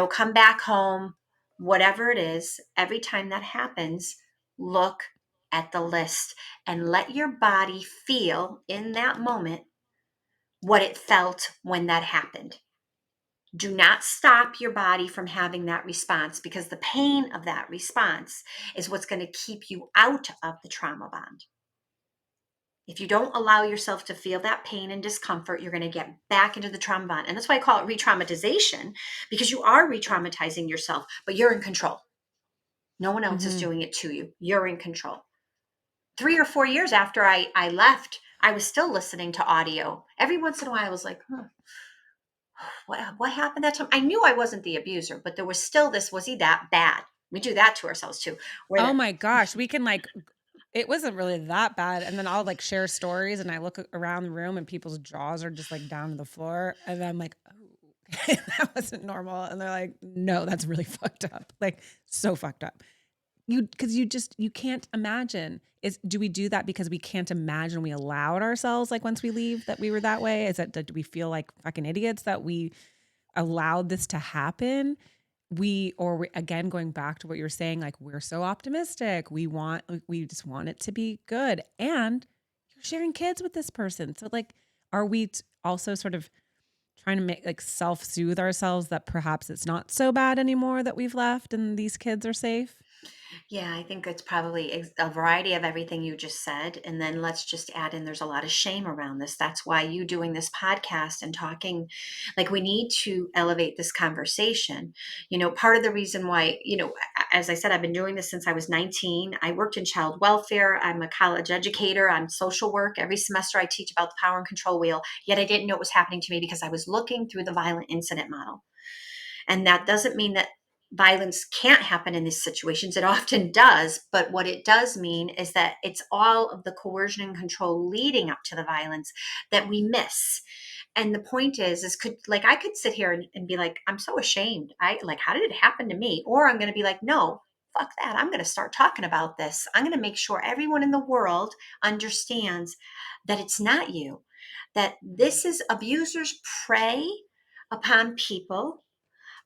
Come back home, whatever it is. Every time that happens, look at the list and let your body feel in that moment what it felt when that happened. Do not stop your body from having that response, because the pain of that response is what's going to keep you out of the trauma bond. If you don't allow yourself to feel that pain and discomfort, you're going to get back into the trauma bond. And that's why I call it re-traumatization, because you are re-traumatizing yourself, but you're in control. No one else is doing it to you. You're in control. 3 or 4 years after I left, I was still listening to audio. Every once in a while, I was like, what happened that time? I knew I wasn't the abuser, but there was still this, was he that bad? We do that to ourselves too. Oh my gosh. We can it wasn't really that bad. And then I'll share stories and I look around the room and people's jaws are just down to the floor. And I'm like, oh, that wasn't normal. And they're like, no, that's really fucked up. So fucked up. Because you can't imagine. Do we do that because we can't imagine we allowed ourselves, once we leave, that we were that way? Do we feel like fucking idiots that we allowed this to happen? Again, going back to what you're saying, we're so optimistic. We just want it to be good. And you're sharing kids with this person. So are we also sort of trying to make self-soothe ourselves that perhaps it's not so bad anymore that we've left and these kids are safe? Yeah, I think it's probably a variety of everything you just said. And then let's just add in, there's a lot of shame around this. That's why you doing this podcast and talking, we need to elevate this conversation. Part of the reason why, as I said, I've been doing this since I was 19. I worked in child welfare. I'm a college educator. I'm social work. Every semester I teach about the power and control wheel. Yet I didn't know what was happening to me because I was looking through the violent incident model. And that doesn't mean that violence can't happen in these situations. It often does. But what it does mean is that it's all of the coercion and control leading up to the violence that we miss. And the point is I could sit here and be like, I'm so ashamed. How did it happen to me? Or I'm going to be like, no, fuck that. I'm going to start talking about this. I'm going to make sure everyone in the world understands that it's not you, that this is abusers prey upon people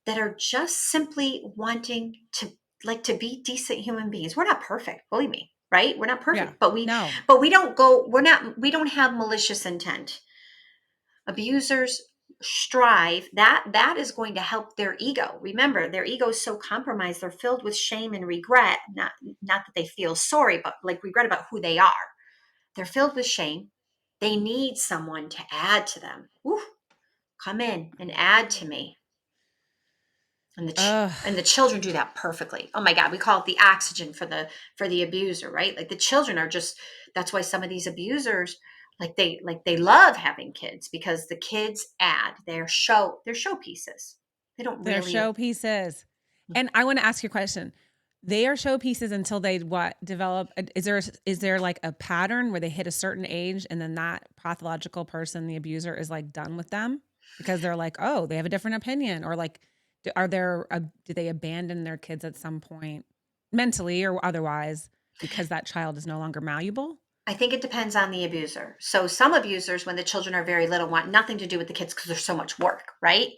that are just simply wanting to be decent human beings. We're not perfect, believe me, right? We're not perfect, Yeah. but No. we don't have malicious intent. Abusers strive, that is going to help their ego. Remember, their ego is so compromised, they're filled with shame and regret, not that they feel sorry, but regret about who they are. They're filled with shame. They need someone to add to them. Ooh, come in and add to me. And the children do that perfectly. Oh my God, we call it the oxygen for the abuser, right? The children are just, that's why some of these abusers, they love having kids, because the kids add, they're showpieces. They don't They're really. showpieces. And I want to ask you a question. They are showpieces until they develop? Is there a pattern where they hit a certain age and then that pathological person, the abuser, is done with them because they're oh, they have a different opinion, or do they abandon their kids at some point, mentally or otherwise? because that child is no longer malleable? I think it depends on the abuser. So some abusers, when the children are very little, want nothing to do with the kids because there's so much work, right?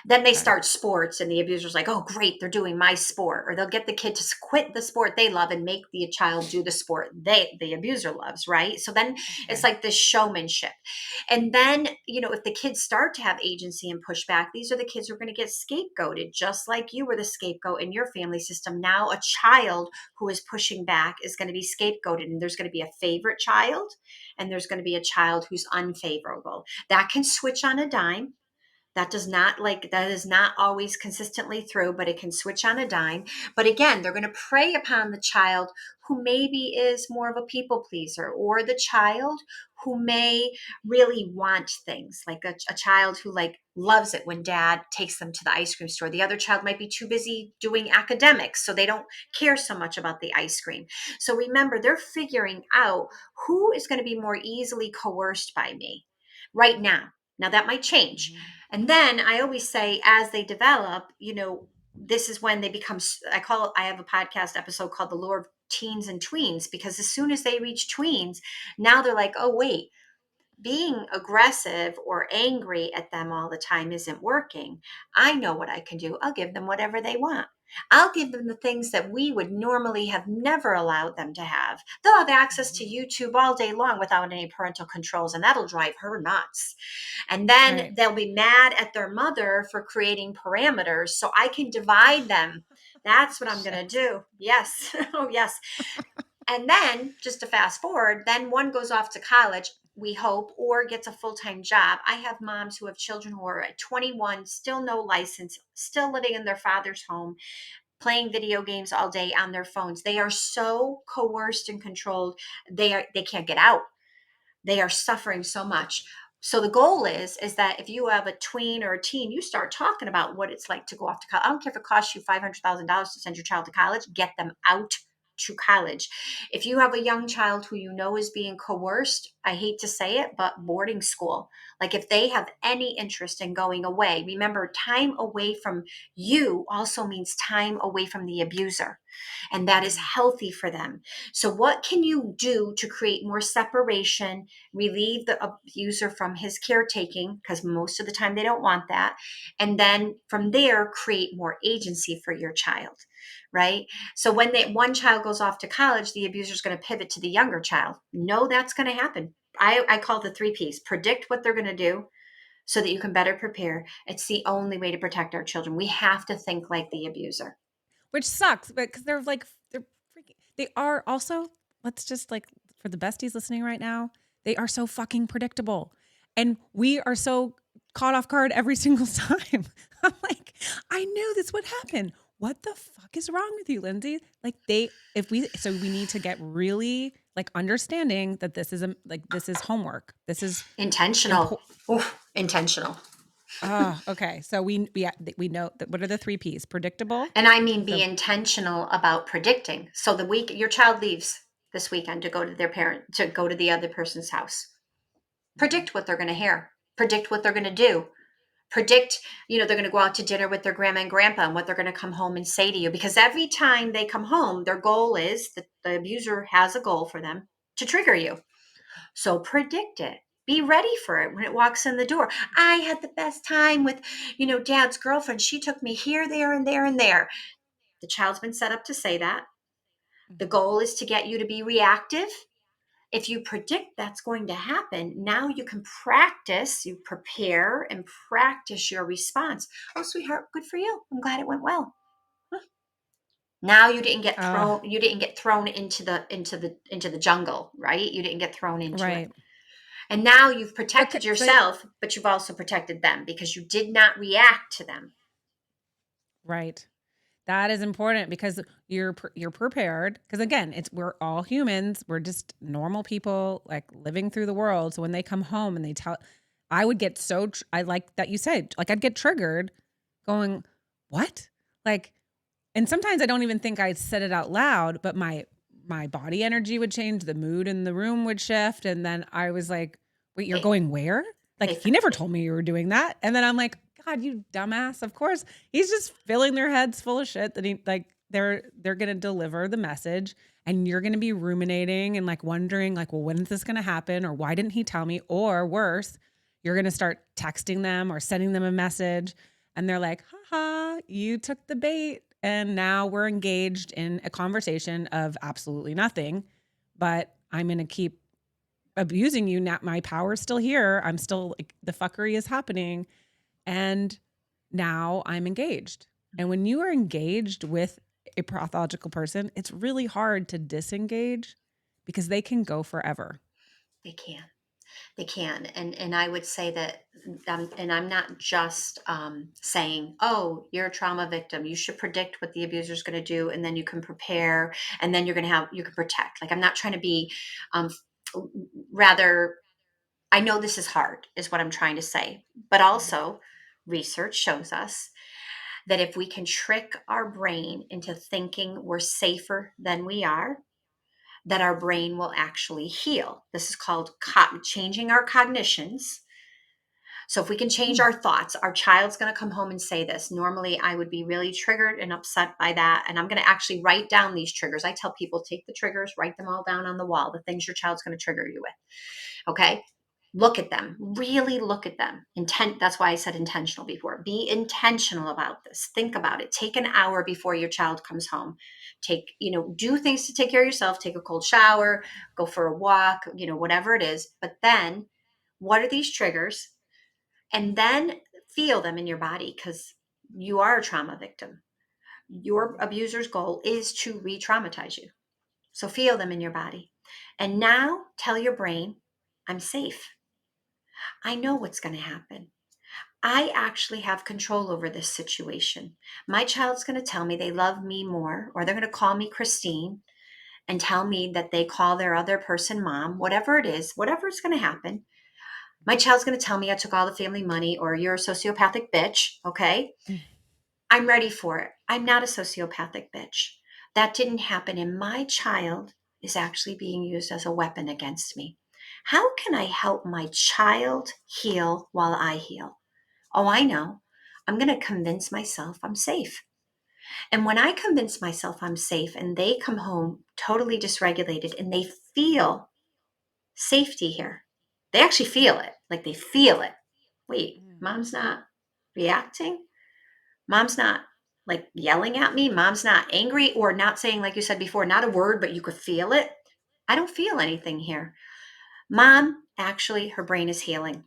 Then they Okay. start sports, and the abuser's like, oh, great, they're doing my sport. Or they'll get the kid to quit the sport they love and make the child do the sport the abuser loves, right? So then it's Okay. like this showmanship. And then, if the kids start to have agency and pushback, these are the kids who are going to get scapegoated, just like you were the scapegoat in your family system. Now a child who is pushing back is going to be scapegoated, and there's going to be a favorite child, and there's going to be a child who's unfavorable. That can switch on a dime. That is not always consistently through, but it can switch on a dime. But again, they're going to prey upon the child who maybe is more of a people pleaser, or the child who may really want things, like a child who like loves it when dad takes them to the ice cream store. The other child might be too busy doing academics, so they don't care so much about the ice cream. So remember, they're figuring out who is going to be more easily coerced by me right now. Now that might change. Mhm. And then I always say, as they develop, this is when they become, I have a podcast episode called The Lure of Teens and Tweens, because as soon as they reach tweens, now they're like, oh, wait, being aggressive or angry at them all the time isn't working. I know what I can do. I'll give them whatever they want. I'll give them the things that we would normally have never allowed them to have. They'll have access to Mhm. YouTube all day long without any parental controls, and that'll drive her nuts. And then Right. they'll be mad at their mother for creating parameters so I can divide them. That's what I'm going to Shit. do. Yes. Oh, yes. And then, just to fast forward, then one goes off to college, we hope, or gets a full-time job. I have moms who have children who are at 21, still no license, still living in their father's home, playing video games all day on their phones. They are so coerced and controlled. They can't get out. They are suffering so much. So the goal is that if you have a tween or a teen, you start talking about what it's like to go off to college. I don't care if it costs you $500,000 to send your child to college. Get them out to college. If you have a young child who you know is being coerced, I hate to say it, but boarding school. Like, if they have any interest in going away, remember, time away from you also means time away from the abuser, and that is Mhm. healthy for them. So what can you do to create more separation, relieve the abuser from his caretaking, because most of the time they don't want that, and then from there create more agency for your child, right? So when one child goes off to college, the abuser is going to pivot to the younger child. No, that's going to happen. I call it the 3 Ps: predict what they're going to do so that you can better prepare. It's the only way to protect our children. We have to think like the abuser. Which sucks, but because they're freaking, they are also, let's just like, for the besties listening right now, they are so fucking predictable. And we are so caught off guard every single time. I'm like, I knew this would happen. What the fuck is wrong with you, Lindsay? Like, so we need to get really like understanding that this is homework. This is Intentional. important. Oof, intentional. Oh, okay. So we know that. What are the 3 Ps? Predictable. And I mean, be So intentional about predicting. So the week your child leaves this weekend to go to to go to the other person's house, predict what they're going to hear, predict what they're going to do, predict, they're going to go out to dinner with their grandma and grandpa, and what they're going to come home and say to you. Because every time they come home, their goal is that the abuser has a goal for them to trigger you. So predict it. Be ready for it when it walks in the door. I had the best time with, dad's girlfriend. She took me here, there, and there, and there. The child's been set up to say that. The goal is to get you to be reactive. If you predict that's going to happen, now you can practice, you prepare and practice your response. Oh, sweetheart, good for you. I'm glad it went well. Huh. Now uh, you didn't get thrown into the jungle, right? You didn't get thrown into it. right. And now you've But protected yourself, but you've also protected them because you did not react to them. right. That is important because you're prepared. Because again, we're all humans. We're just normal people, like living through the world. So when they come home and they tell, I would get I like that you said, like I'd get triggered, going, what? Like, and sometimes I don't even think I said it out loud, but my body energy would change, the mood in the room would shift, and then I was like, wait, you're They, going where? Like, they, he never told me you were doing that. And then I'm like, God, you dumbass. Of course, he's just filling their heads full of shit that he like. they're going to deliver the message, and you're going to be ruminating and like wondering like, well, when is this going to happen? Or why didn't he tell me? Or worse, you're going to start texting them or sending them a message, and they're like, haha, you took the bait. And now we're engaged in a conversation of absolutely nothing, but I'm going to keep abusing you. Now my power's still here. I'm still like, the fuckery is happening. And now I'm engaged. And when you are engaged with a pathological person, it's really hard to disengage because they can go forever. They can. They can. And I would say that, and I'm not just saying, oh, you're a trauma victim, you should predict what the abuser is going to do, and then you can prepare, and then you can protect. Like, I'm not trying to be, um, rather, I know this is hard, is what I'm trying to say. But also, research shows us that if we can trick our brain into thinking we're safer than we are, that our brain will actually heal. This is called changing our cognitions. So if we can change our thoughts, our child's going to come home and say this. Normally, I would be really triggered and upset by that. And I'm going to actually write down these triggers. I tell people, take the triggers, write them all down on the wall, the things your child's going to trigger you with. Okay. Look at them, really look at them. That's why I said intentional before. Be intentional about this. Think about it. Take an hour before your child comes home. Do things to take care of yourself. Take a cold shower, go for a walk, whatever it is. But then, what are these triggers? And then feel them in your body, because you are a trauma victim. Your abuser's goal is to re-traumatize you. So feel them in your body. And now tell your brain, I'm safe. I know what's going to happen. I actually have control over this situation. My child's going to tell me they love me more, or they're going to call me Christine and tell me that they call their other person mom, whatever it is, whatever's going to happen. My child's going to tell me I took all the family money, or you're a sociopathic bitch. Okay. I'm ready for it. I'm not a sociopathic bitch. That didn't happen. And my child is actually being used as a weapon against me. How can I help my child heal while I heal? Oh, I know. I'm going to convince myself I'm safe. And when I convince myself I'm safe and they come home totally dysregulated and they feel safety here, they actually feel it. Like, they feel it. Wait, mom's not reacting? Mom's not like yelling at me. Mom's not angry, or not saying, like you said before, not a word, but you could feel it. I don't feel anything here. Mom, actually, her brain is healing.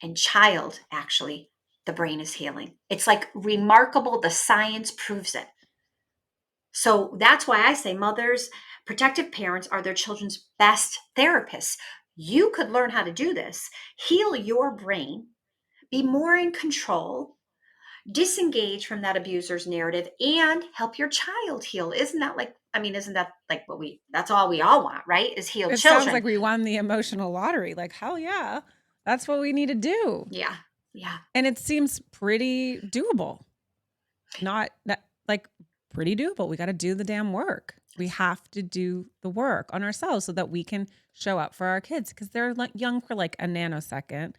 And child, actually, the brain is healing. It's like remarkable. The science proves it. So that's why I say mothers, protective parents are their children's best therapists. You could learn how to do this, heal your brain, be more in control, disengage from that abuser's narrative, and help your child heal. Isn't that like that's all we all want, right? Is heal It children. sounds like we won the emotional lottery. Like, hell yeah, that's what we need to do. Yeah. Yeah. And it seems pretty doable. Not like pretty doable. We got to do the damn work. We have to do the work on ourselves so that we can show up for our kids, because they're like young for like a nanosecond.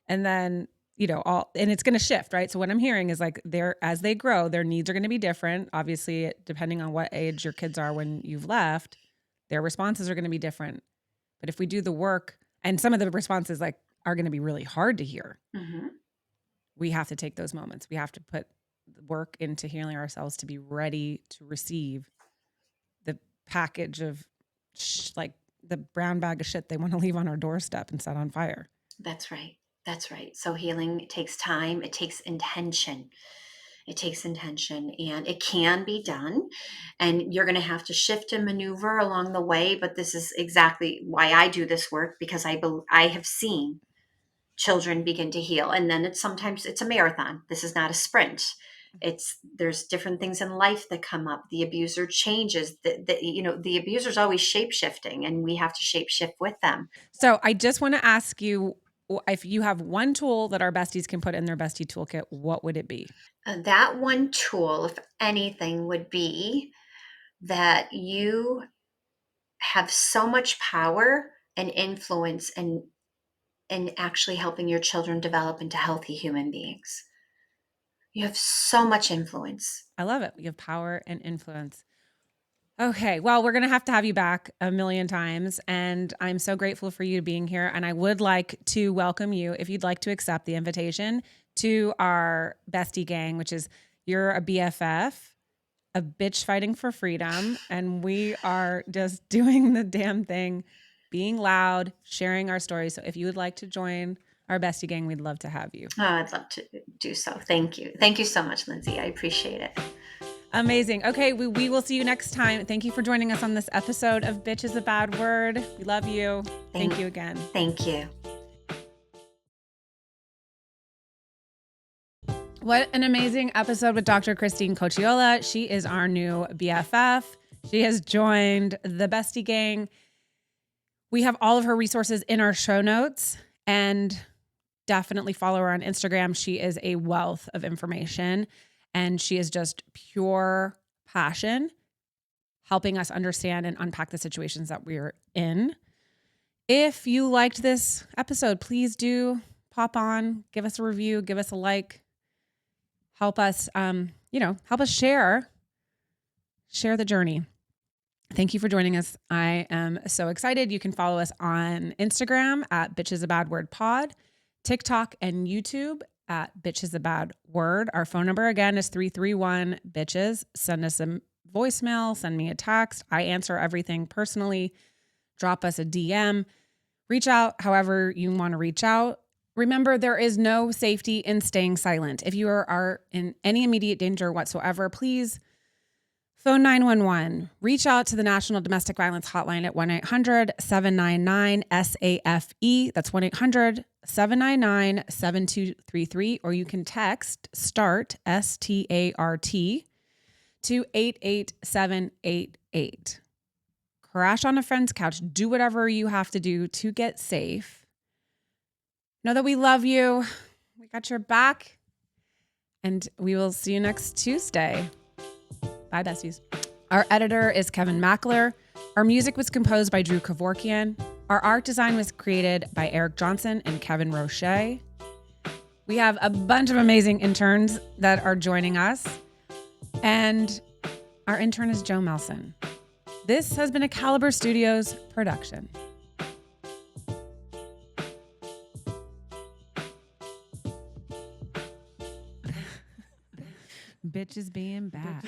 And then, and it's going to shift, right? So what I'm hearing is like as they grow, their needs are going to be different. Obviously, depending on what age your kids are when you've left, their responses are going to be different. But if we do the work, and some of the responses like are going to be really hard to hear, we have to take those moments. We have to put work into healing ourselves to be ready to receive the package of like the brown bag of shit they want to leave on our doorstep and set on fire. That's right. That's right. So healing takes time. It takes intention. It takes intention, and it can be done. And you're going to have to shift and maneuver along the way. But this is exactly why I do this work, because I have seen children begin to heal. And then sometimes it's a marathon. This is not a sprint. There's different things in life that come up. The abuser changes. The abuser's always shape shifting, and we have to shape shift with them. So I just want to ask you, if you have one tool that our besties can put in their bestie toolkit, what would it be? That one tool, if anything, would be that you have so much power and influence in actually helping your children develop into healthy human beings. You have so much influence. I love it. We have power and influence. Okay. Well, we're going to have you back a million times. And I'm so grateful for you being here. And I would like to welcome you, if you'd like to accept the invitation, to our bestie gang, which is you're a BFF, a bitch fighting for freedom. And we are just doing the damn thing, being loud, sharing our stories. So if you would like to join our bestie gang, we'd love to have you. Oh, I'd love to do so. Thank you. Thank you so much, Lindsay. I appreciate it. Amazing. Okay, we will see you next time. Thank you for joining us on this episode of Bitch is a Bad Word. We love you. Thank you again. Thank you. What an amazing episode with Dr. Christine Cocchiola. She is our new BFF. She has joined the Bestie Gang. We have all of her resources in our show notes, and definitely follow her on Instagram. She is a wealth of information, and she is just pure passion, helping us understand and unpack the situations that we're in. If you liked this episode, please do pop on, give us a review, give us a like, help us, help us share the journey. Thank you for joining us. I am so excited. You can follow us on Instagram at bitchesabadwordpod, TikTok and YouTube at bitchesabadword. Our phone number again is 331-BITCHES. Send us a voicemail, send me a text. I answer everything personally. Drop us a DM. Reach out however you want to reach out. Remember, there is no safety in staying silent. If you are in any immediate danger whatsoever, please phone 911. Reach out to the National Domestic Violence Hotline at 1-800-799-SAFE. That's 1-800-799-7233. Or you can text START, START, to 88788. Crash on a friend's couch. Do whatever you have to do to get safe. Know that we love you. We got your back. And we will see you next Tuesday. Bye, besties. Our editor is Kevin Mackler. Our music was composed by Drew Kevorkian. Our art design was created by Eric Johnson and Kevin Roche. We have a bunch of amazing interns that are joining us. And our intern is Joe Melson. This has been a Caliber Studios production. Bitches being bad.